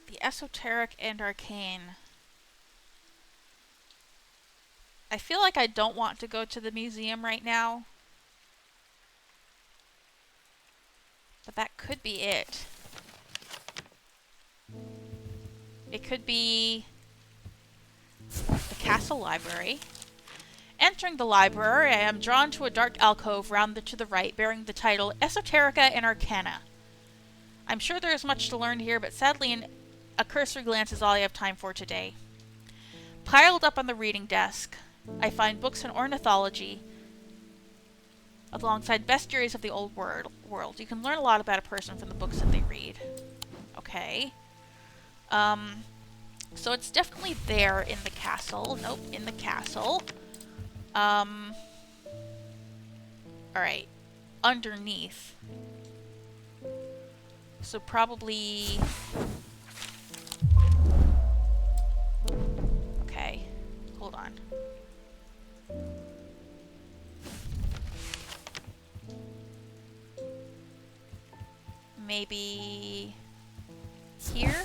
The esoteric and arcane. I feel like I don't want to go to the museum right now. But that could be it. It could be the castle library. Entering the library, I am drawn to a dark alcove round to the right, bearing the title Esoterica and Arcana. I'm sure there is much to learn here, but sadly a cursory glance is all I have time for today. Piled up on the reading desk, I find books in ornithology, alongside bestiaries of the old world. You can learn a lot about a person from the books that they read. Okay. So it's definitely there in the castle. Nope, in the castle. Alright. Underneath. So probably... Okay. Hold on. maybe here?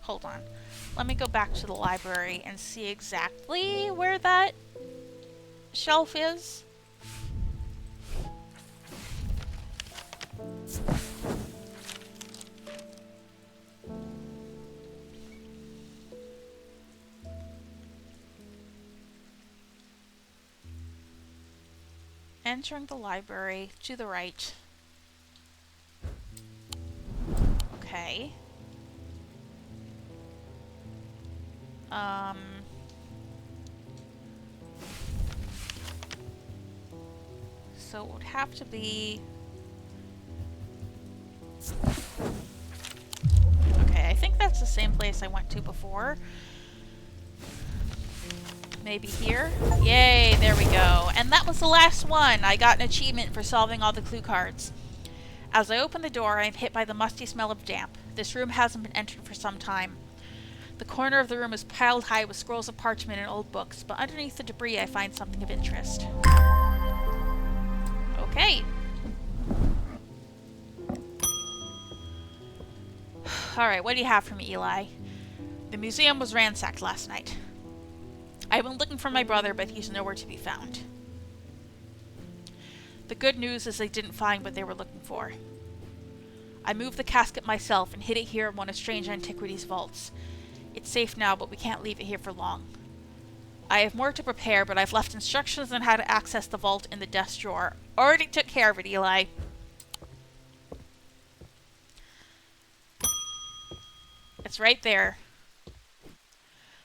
Hold on. Let me go back to the library and see exactly where that shelf is. Entering the library to the right. Okay. So it would have to be... Okay, I think that's the same place I went to before. Maybe here? Yay, there we go. And that was the last one! I got an achievement for solving all the clue cards. As I open the door, I am hit by the musty smell of damp. This room hasn't been entered for some time. The corner of the room is piled high with scrolls of parchment and old books, but underneath the debris I find something of interest. Okay. Alright, what do you have for me, Eli? The museum was ransacked last night. I've been looking for my brother, but he's nowhere to be found. The good news is they didn't find what they were looking for. I moved the casket myself and hid it here in one of Strange Antiquities' vaults. It's safe now, but we can't leave it here for long. I have more to prepare, but I've left instructions on how to access the vault in the desk drawer. Already took care of it, Eli. It's right there.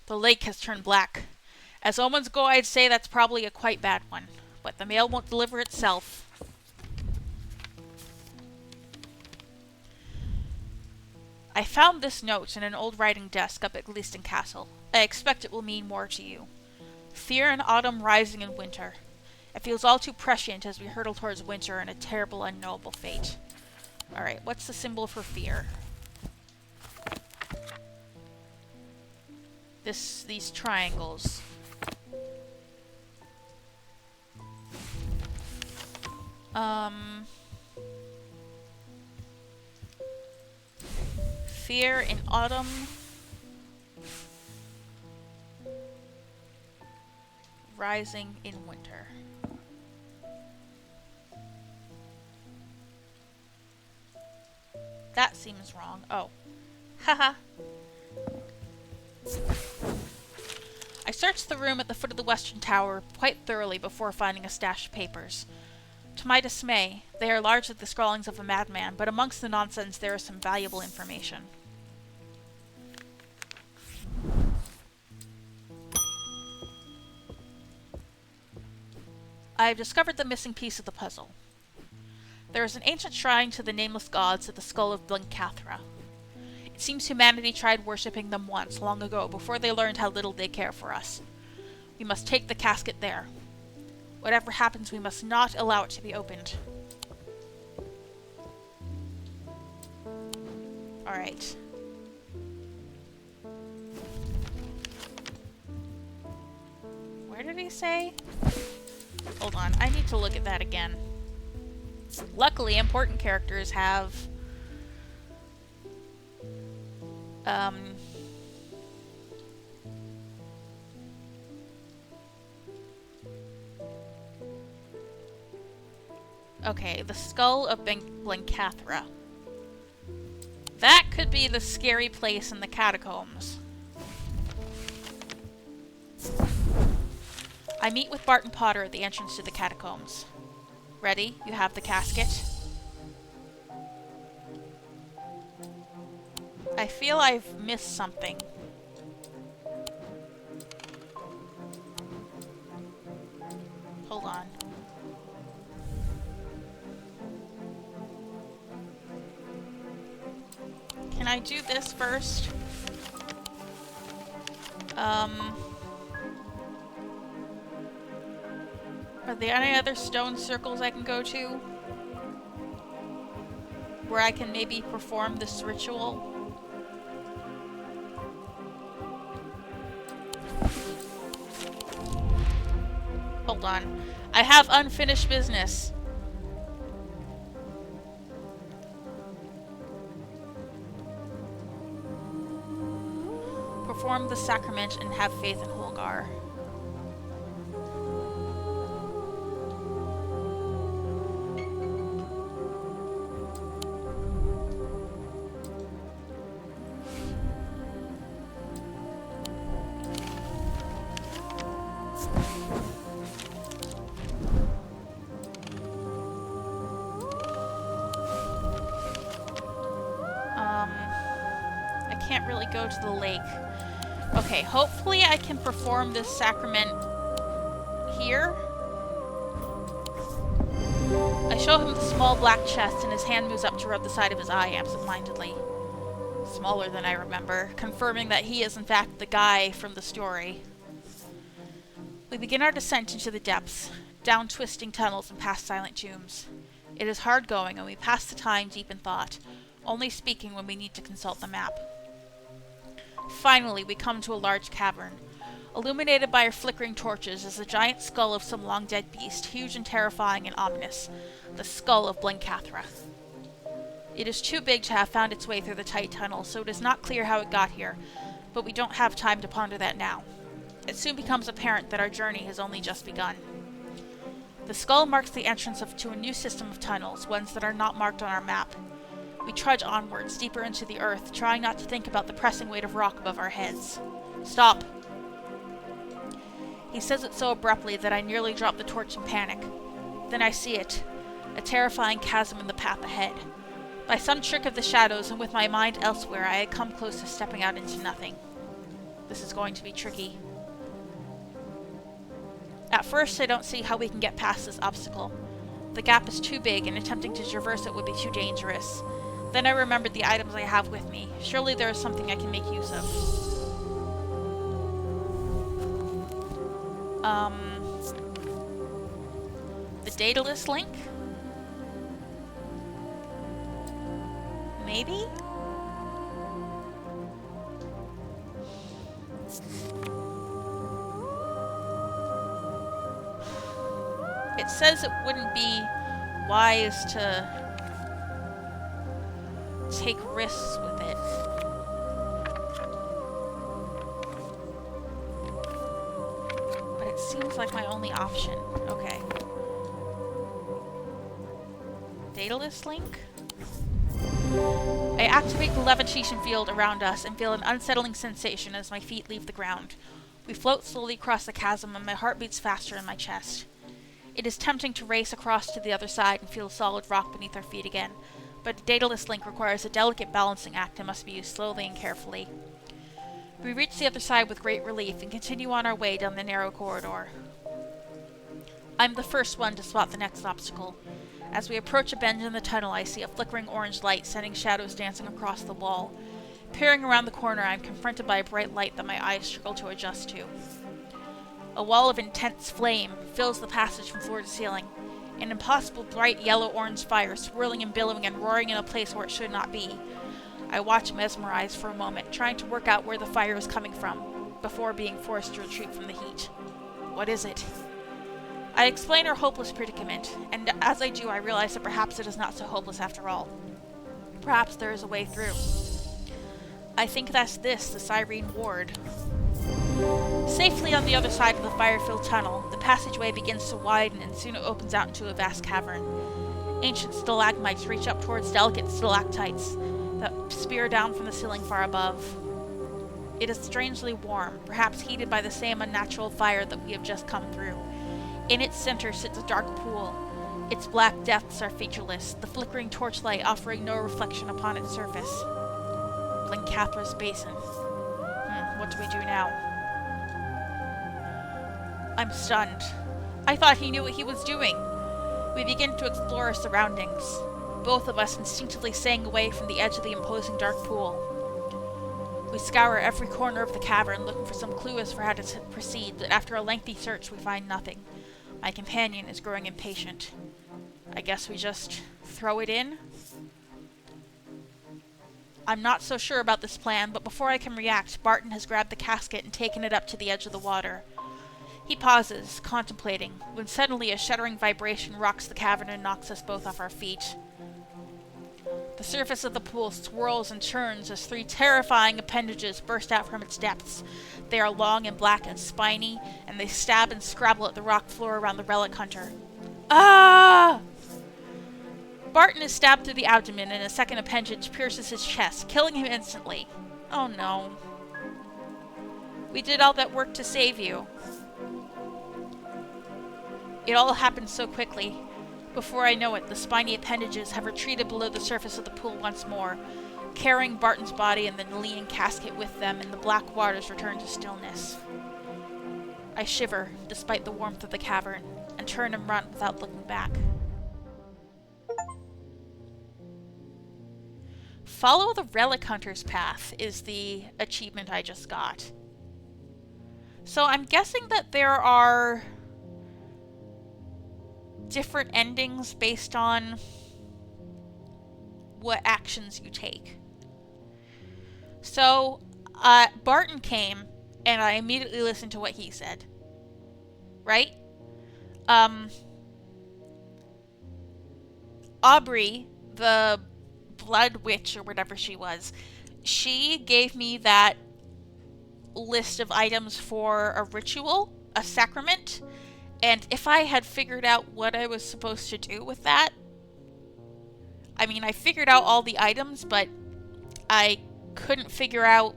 The lake has turned black. As omens go, I'd say that's probably a quite bad one. But the mail won't deliver itself. I found this note in an old writing desk up at Gleaston Castle. I expect it will mean more to you. Fear in autumn, rising in winter. It feels all too prescient as we hurtle towards winter and a terrible, unknowable fate. Alright, what's the symbol for fear? These triangles. Fear in autumn. Rising in winter. That seems wrong. Oh. Haha. I searched the room at the foot of the western tower quite thoroughly before finding a stash of papers. To my dismay, they are largely the scrawlings of a madman, but amongst the nonsense there is some valuable information. I have discovered the missing piece of the puzzle. There is an ancient shrine to the nameless gods at the skull of Blencathra. It seems humanity tried worshipping them once, long ago, before they learned how little they care for us. We must take the casket there. Whatever happens, we must not allow it to be opened. Alright. Where did he say? Hold on, I need to look at that again. Luckily, important characters have... Okay, the skull of Blencathra. That could be the scary place in the catacombs. I meet with Barton Potter at the entrance to the catacombs. Ready? You have the casket. I feel I've missed something. Hold on. Can I do this first? Are there any other stone circles I can go to? Where I can maybe perform this ritual? Hold on. I have unfinished business. perform the sacrament and have faith in Holgar. I can't really go to the lake. Okay, hopefully I can perform this sacrament here. I show him the small black chest, and his hand moves up to rub the side of his eye absentmindedly. Smaller than I remember, confirming that he is in fact the guy from the story. We begin our descent into the depths, down twisting tunnels and past silent tombs. It is hard going, and we pass the time deep in thought, only speaking when we need to consult the map. Finally, we come to a large cavern. Illuminated by our flickering torches is the giant skull of some long-dead beast, huge and terrifying and ominous. The skull of Blencathra. It is too big to have found its way through the tight tunnel, so it is not clear how it got here, but we don't have time to ponder that now. It soon becomes apparent that our journey has only just begun. The skull marks the entrance to a new system of tunnels, ones that are not marked on our map. We trudge onwards, deeper into the earth, trying not to think about the pressing weight of rock above our heads. Stop! He says it so abruptly that I nearly drop the torch in panic. Then I see it, a terrifying chasm in the path ahead. By some trick of the shadows and with my mind elsewhere, I had come close to stepping out into nothing. This is going to be tricky. At first, I don't see how we can get past this obstacle. The gap is too big, and attempting to traverse it would be too dangerous. Then I remembered the items I have with me. Surely there is something I can make use of. The Daedalus link? Maybe? It says it wouldn't be wise to take risks with it. But it seems like my only option. Okay. Daedalus link? I activate the levitation field around us and feel an unsettling sensation as my feet leave the ground. We float slowly across the chasm and my heart beats faster in my chest. It is tempting to race across to the other side and feel solid rock beneath our feet again, but the Daedalus link requires a delicate balancing act and must be used slowly and carefully. We reach the other side with great relief and continue on our way down the narrow corridor. I'm the first one to spot the next obstacle. As we approach a bend in the tunnel, I see a flickering orange light sending shadows dancing across the wall. Peering around the corner, I am confronted by a bright light that my eyes struggle to adjust to. A wall of intense flame fills the passage from floor to ceiling. An impossible bright yellow-orange fire swirling and billowing and roaring in a place where it should not be. I watch mesmerized for a moment, trying to work out where the fire is coming from, before being forced to retreat from the heat. What is it? I explain our hopeless predicament, and as I do, I realize that perhaps it is not so hopeless after all. Perhaps there is a way through. I think that's this, the Cyrene Ward. Safely on the other side of the fire-filled tunnel, the passageway begins to widen and soon it opens out into a vast cavern. Ancient stalagmites reach up towards delicate stalactites that spear down from the ceiling far above. It is strangely warm, perhaps heated by the same unnatural fire that we have just come through. In its center sits a dark pool. Its black depths are featureless, the flickering torchlight offering no reflection upon its surface. Blencathra's basin. What do we do now? I'm stunned. I thought he knew what he was doing. We begin to explore our surroundings, both of us instinctively staying away from the edge of the imposing dark pool. We scour every corner of the cavern, looking for some clue as for how to proceed, but after a lengthy search we find nothing. My companion is growing impatient. I guess we just throw it in? I'm not so sure about this plan, but before I can react, Barton has grabbed the casket and taken it up to the edge of the water. He pauses, contemplating, when suddenly a shuddering vibration rocks the cavern and knocks us both off our feet. The The surface of the pool swirls and churns as three terrifying appendages burst out from its depths. They are long and black and spiny, and they stab and scrabble at the rock floor around the relic hunter. Ah! Barton is stabbed through the abdomen, and a second appendage pierces his chest, killing him instantly. Oh no. We did all that work to save you. It all happened so quickly. Before I know it, the spiny appendages have retreated below the surface of the pool once more, carrying Barton's body and the Nalean casket with them, and the black waters return to stillness. I shiver, despite the warmth of the cavern, and turn and run without looking back. Follow the Relic Hunter's path is the achievement I just got. So I'm guessing that there are different endings based on what actions you take. So, Barton came, and I immediately listened to what he said. Right? Aubrey, the blood witch or whatever she was, she gave me that list of items for a ritual, a sacrament, and if I had figured out what I was supposed to do with that, I mean, I figured out all the items, but I couldn't figure out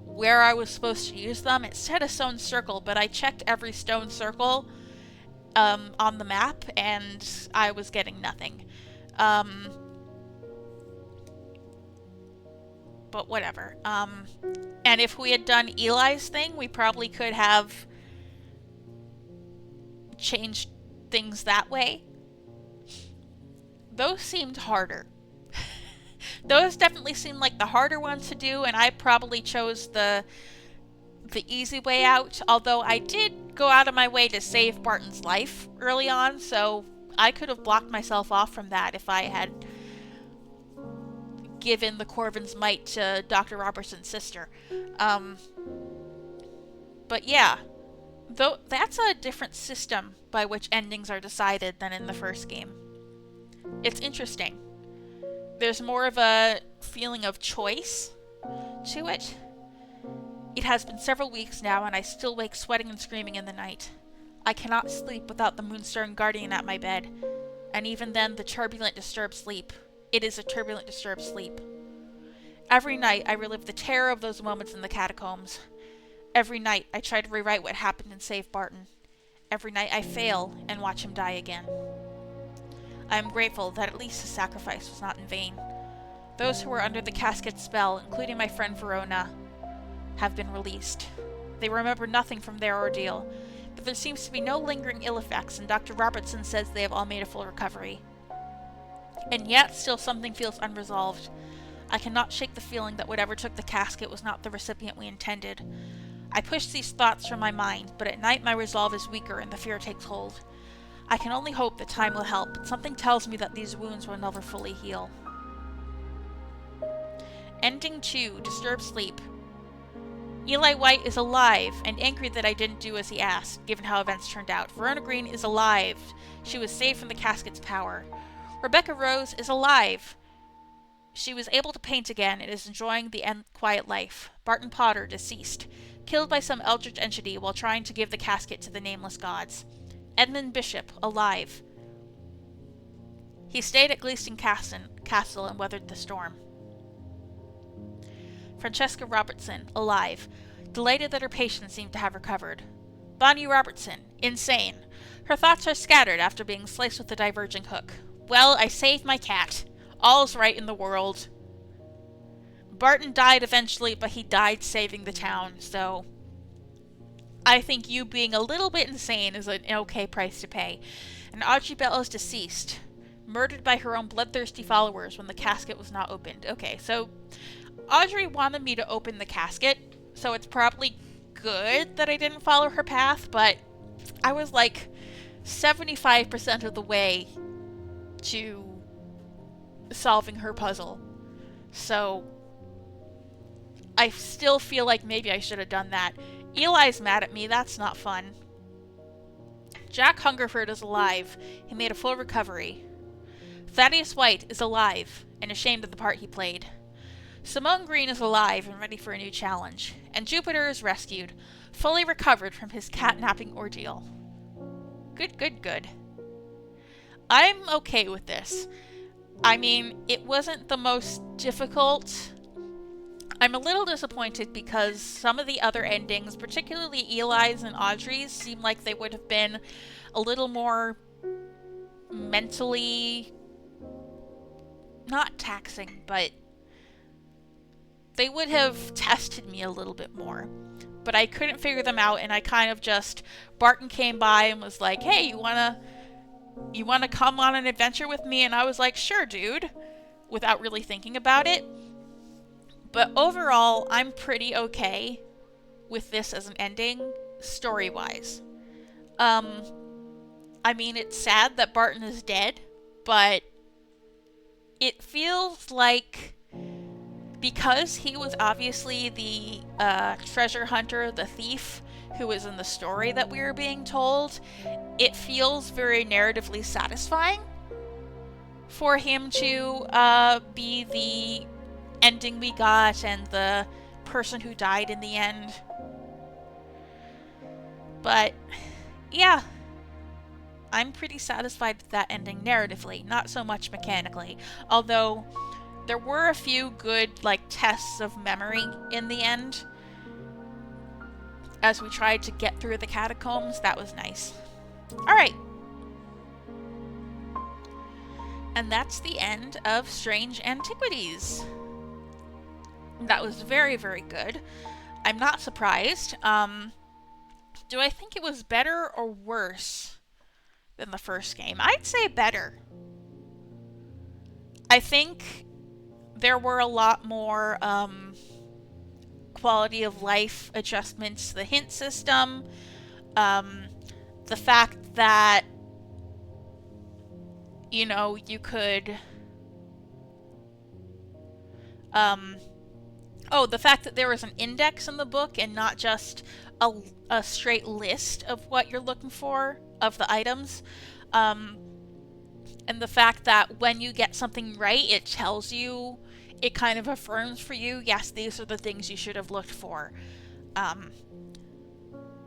where I was supposed to use them. It said a stone circle, but I checked every stone circle on the map, and I was getting nothing. But whatever. And if we had done Eli's thing, we probably could have changed things that way. Those seemed harder. Those definitely seemed like the harder ones to do, and I probably chose the easy way out, although I did go out of my way to save Barton's life early on, so I could have blocked myself off from that if I had given the Corvin's might to Dr. Robertson's sister. But yeah, though that's a different system by which endings are decided than in the first game. It's interesting. There's more of a feeling of choice to it. It has been several weeks now, and I still wake sweating and screaming in the night. I cannot sleep without the Moonstone Guardian at my bed, and even then the turbulent, disturbed sleep. It is a turbulent, disturbed sleep. Every night I relive the terror of those moments in the catacombs. Every night I try to rewrite what happened and save Barton. Every night I fail and watch him die again. I am grateful that at least his sacrifice was not in vain. Those who were under the Casket spell, including my friend Verona, have been released. They remember nothing from their ordeal, but there seems to be no lingering ill effects, and Dr. Robertson says they have all made a full recovery. And yet, still something feels unresolved. I cannot shake the feeling that whatever took the casket was not the recipient we intended. I push these thoughts from my mind, but at night my resolve is weaker and the fear takes hold. I can only hope that time will help, but something tells me that these wounds will never fully heal. Ending 2, Disturbed Sleep. Eli White is alive, and angry that I didn't do as he asked, given how events turned out. Verona Green is alive. She was saved from the casket's power. Rebecca Rose is alive. She was able to paint again and is enjoying the quiet life. Barton Potter, deceased. Killed by some eldritch entity while trying to give the casket to the nameless gods. Edmund Bishop, alive. He stayed at Gleeston Castle and weathered the storm. Francesca Robertson, alive. Delighted that her patient seemed to have recovered. Bonnie Robertson, insane. Her thoughts are scattered after being sliced with a diverging hook. Well, I saved my cat. All's right in the world. Barton died eventually, but he died saving the town, so I think you being a little bit insane is an okay price to pay. And Audrey Bell is deceased. Murdered by her own bloodthirsty followers when the casket was not opened. Okay, so Audrey wanted me to open the casket, so it's probably good that I didn't follow her path, but I was like 75% of the way to solving her puzzle. So I still feel like maybe I should have done that. Eli's mad at me. That's not fun. Jack Hungerford is alive. He made a full recovery. Thaddeus White is alive. and ashamed of the part he played. Simone Green is alive and ready for a new challenge, and Jupiter is rescued, fully recovered from his catnapping ordeal. Good, good, good. I'm okay with this. I mean, it wasn't the most difficult. I'm a little disappointed because some of the other endings, particularly Eli's and Audrey's, seem like they would have been a little more mentally not taxing, but they would have tested me a little bit more. But I couldn't figure them out, and I kind of just... Barton came by and was like, hey, you wanna come on an adventure with me? And I was like, sure, dude, without really thinking about it. But overall, I'm pretty okay with this as an ending, story-wise. I mean, it's sad that Barton is dead, but it feels like, because he was obviously the treasure hunter, the thief, who was in the story that we were being told, it feels very narratively satisfying for him to be the ending we got and the person who died in the end. But yeah, I'm pretty satisfied with that ending narratively, not so much mechanically. Although there were a few good tests of memory in the end. As we tried to get through the catacombs, that was nice. Alright. And that's the end of Strange Antiquities. That was very, very good. I'm not surprised. Do I think it was better or worse than the first game? I'd say better. I think there were a lot more quality of life adjustments to the hint system. The fact that, you know, you could... the fact that there was an index in the book and not just a straight list of what you're looking for, of the items. And the fact that when you get something right, it tells you, it kind of affirms for you, yes, these are the things you should have looked for.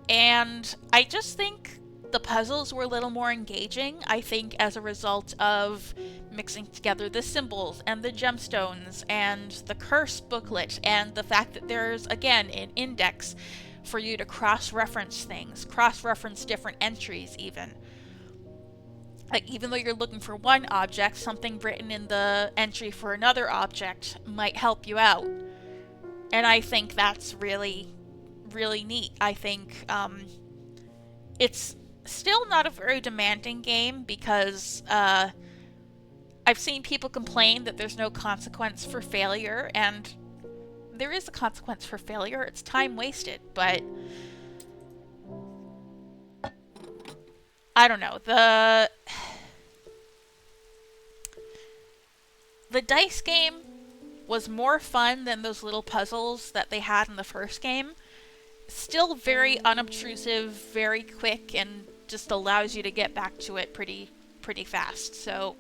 And I just think the puzzles were a little more engaging, I think, as a result of mixing together the symbols and the gemstones and the curse booklet and the fact that there's, again, an index for you to cross-reference things, cross-reference different entries even. Like, even though you're looking for one object, something written in the entry for another object might help you out. And I think that's really, really neat. I think it's still not a very demanding game because I've seen people complain that there's no consequence for failure, and there is a consequence for failure. It's time wasted, but I don't know. The dice game was more fun than those little puzzles that they had in the first game. Still very unobtrusive, very quick, and just allows you to get back to it pretty fast. So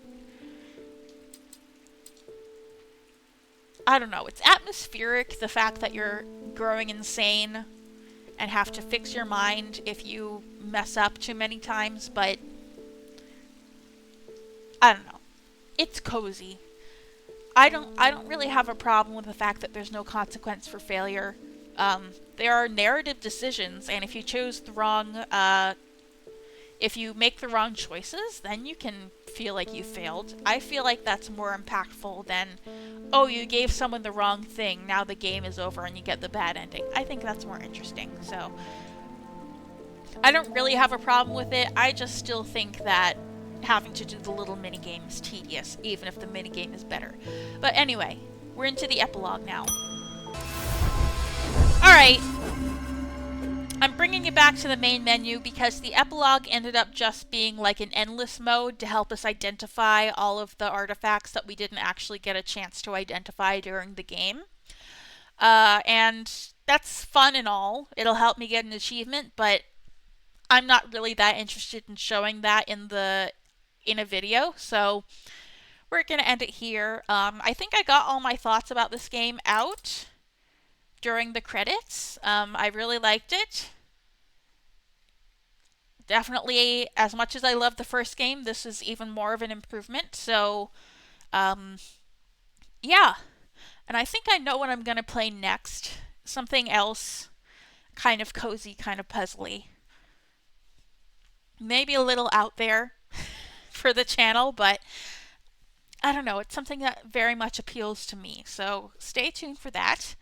I don't know. It's atmospheric, the fact that you're growing insane and have to fix your mind if you mess up too many times, but I don't know. It's cozy. I don't really have a problem with the fact that there's no consequence for failure. There are narrative decisions, and if you choose the wrong, if you make the wrong choices, then you can feel like you failed. I feel like that's more impactful than, oh, you gave someone the wrong thing, now the game is over and you get the bad ending. I think that's more interesting, so I don't really have a problem with it. I just still think that having to do the little minigame is tedious, even if the minigame is better. But anyway, we're into the epilogue now. Alright, I'm bringing you back to the main menu because the epilogue ended up just being like an endless mode to help us identify all of the artifacts that we didn't actually get a chance to identify during the game. And that's fun and all. It'll help me get an achievement, but I'm not really that interested in showing that in a video, so we're going to end it here. I think I got all my thoughts about this game out during the credits. I really liked it. Definitely, as much as I loved the first game, this is even more of an improvement. So, yeah. And I think I know what I'm going to play next. Something else kind of cozy, kind of puzzly. Maybe a little out there for the channel, but I don't know. It's something that very much appeals to me. So stay tuned for that.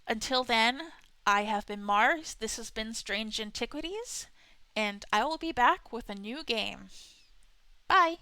Until then, I have been Mars. This has been Strange Antiquities, and I will be back with a new game. Bye!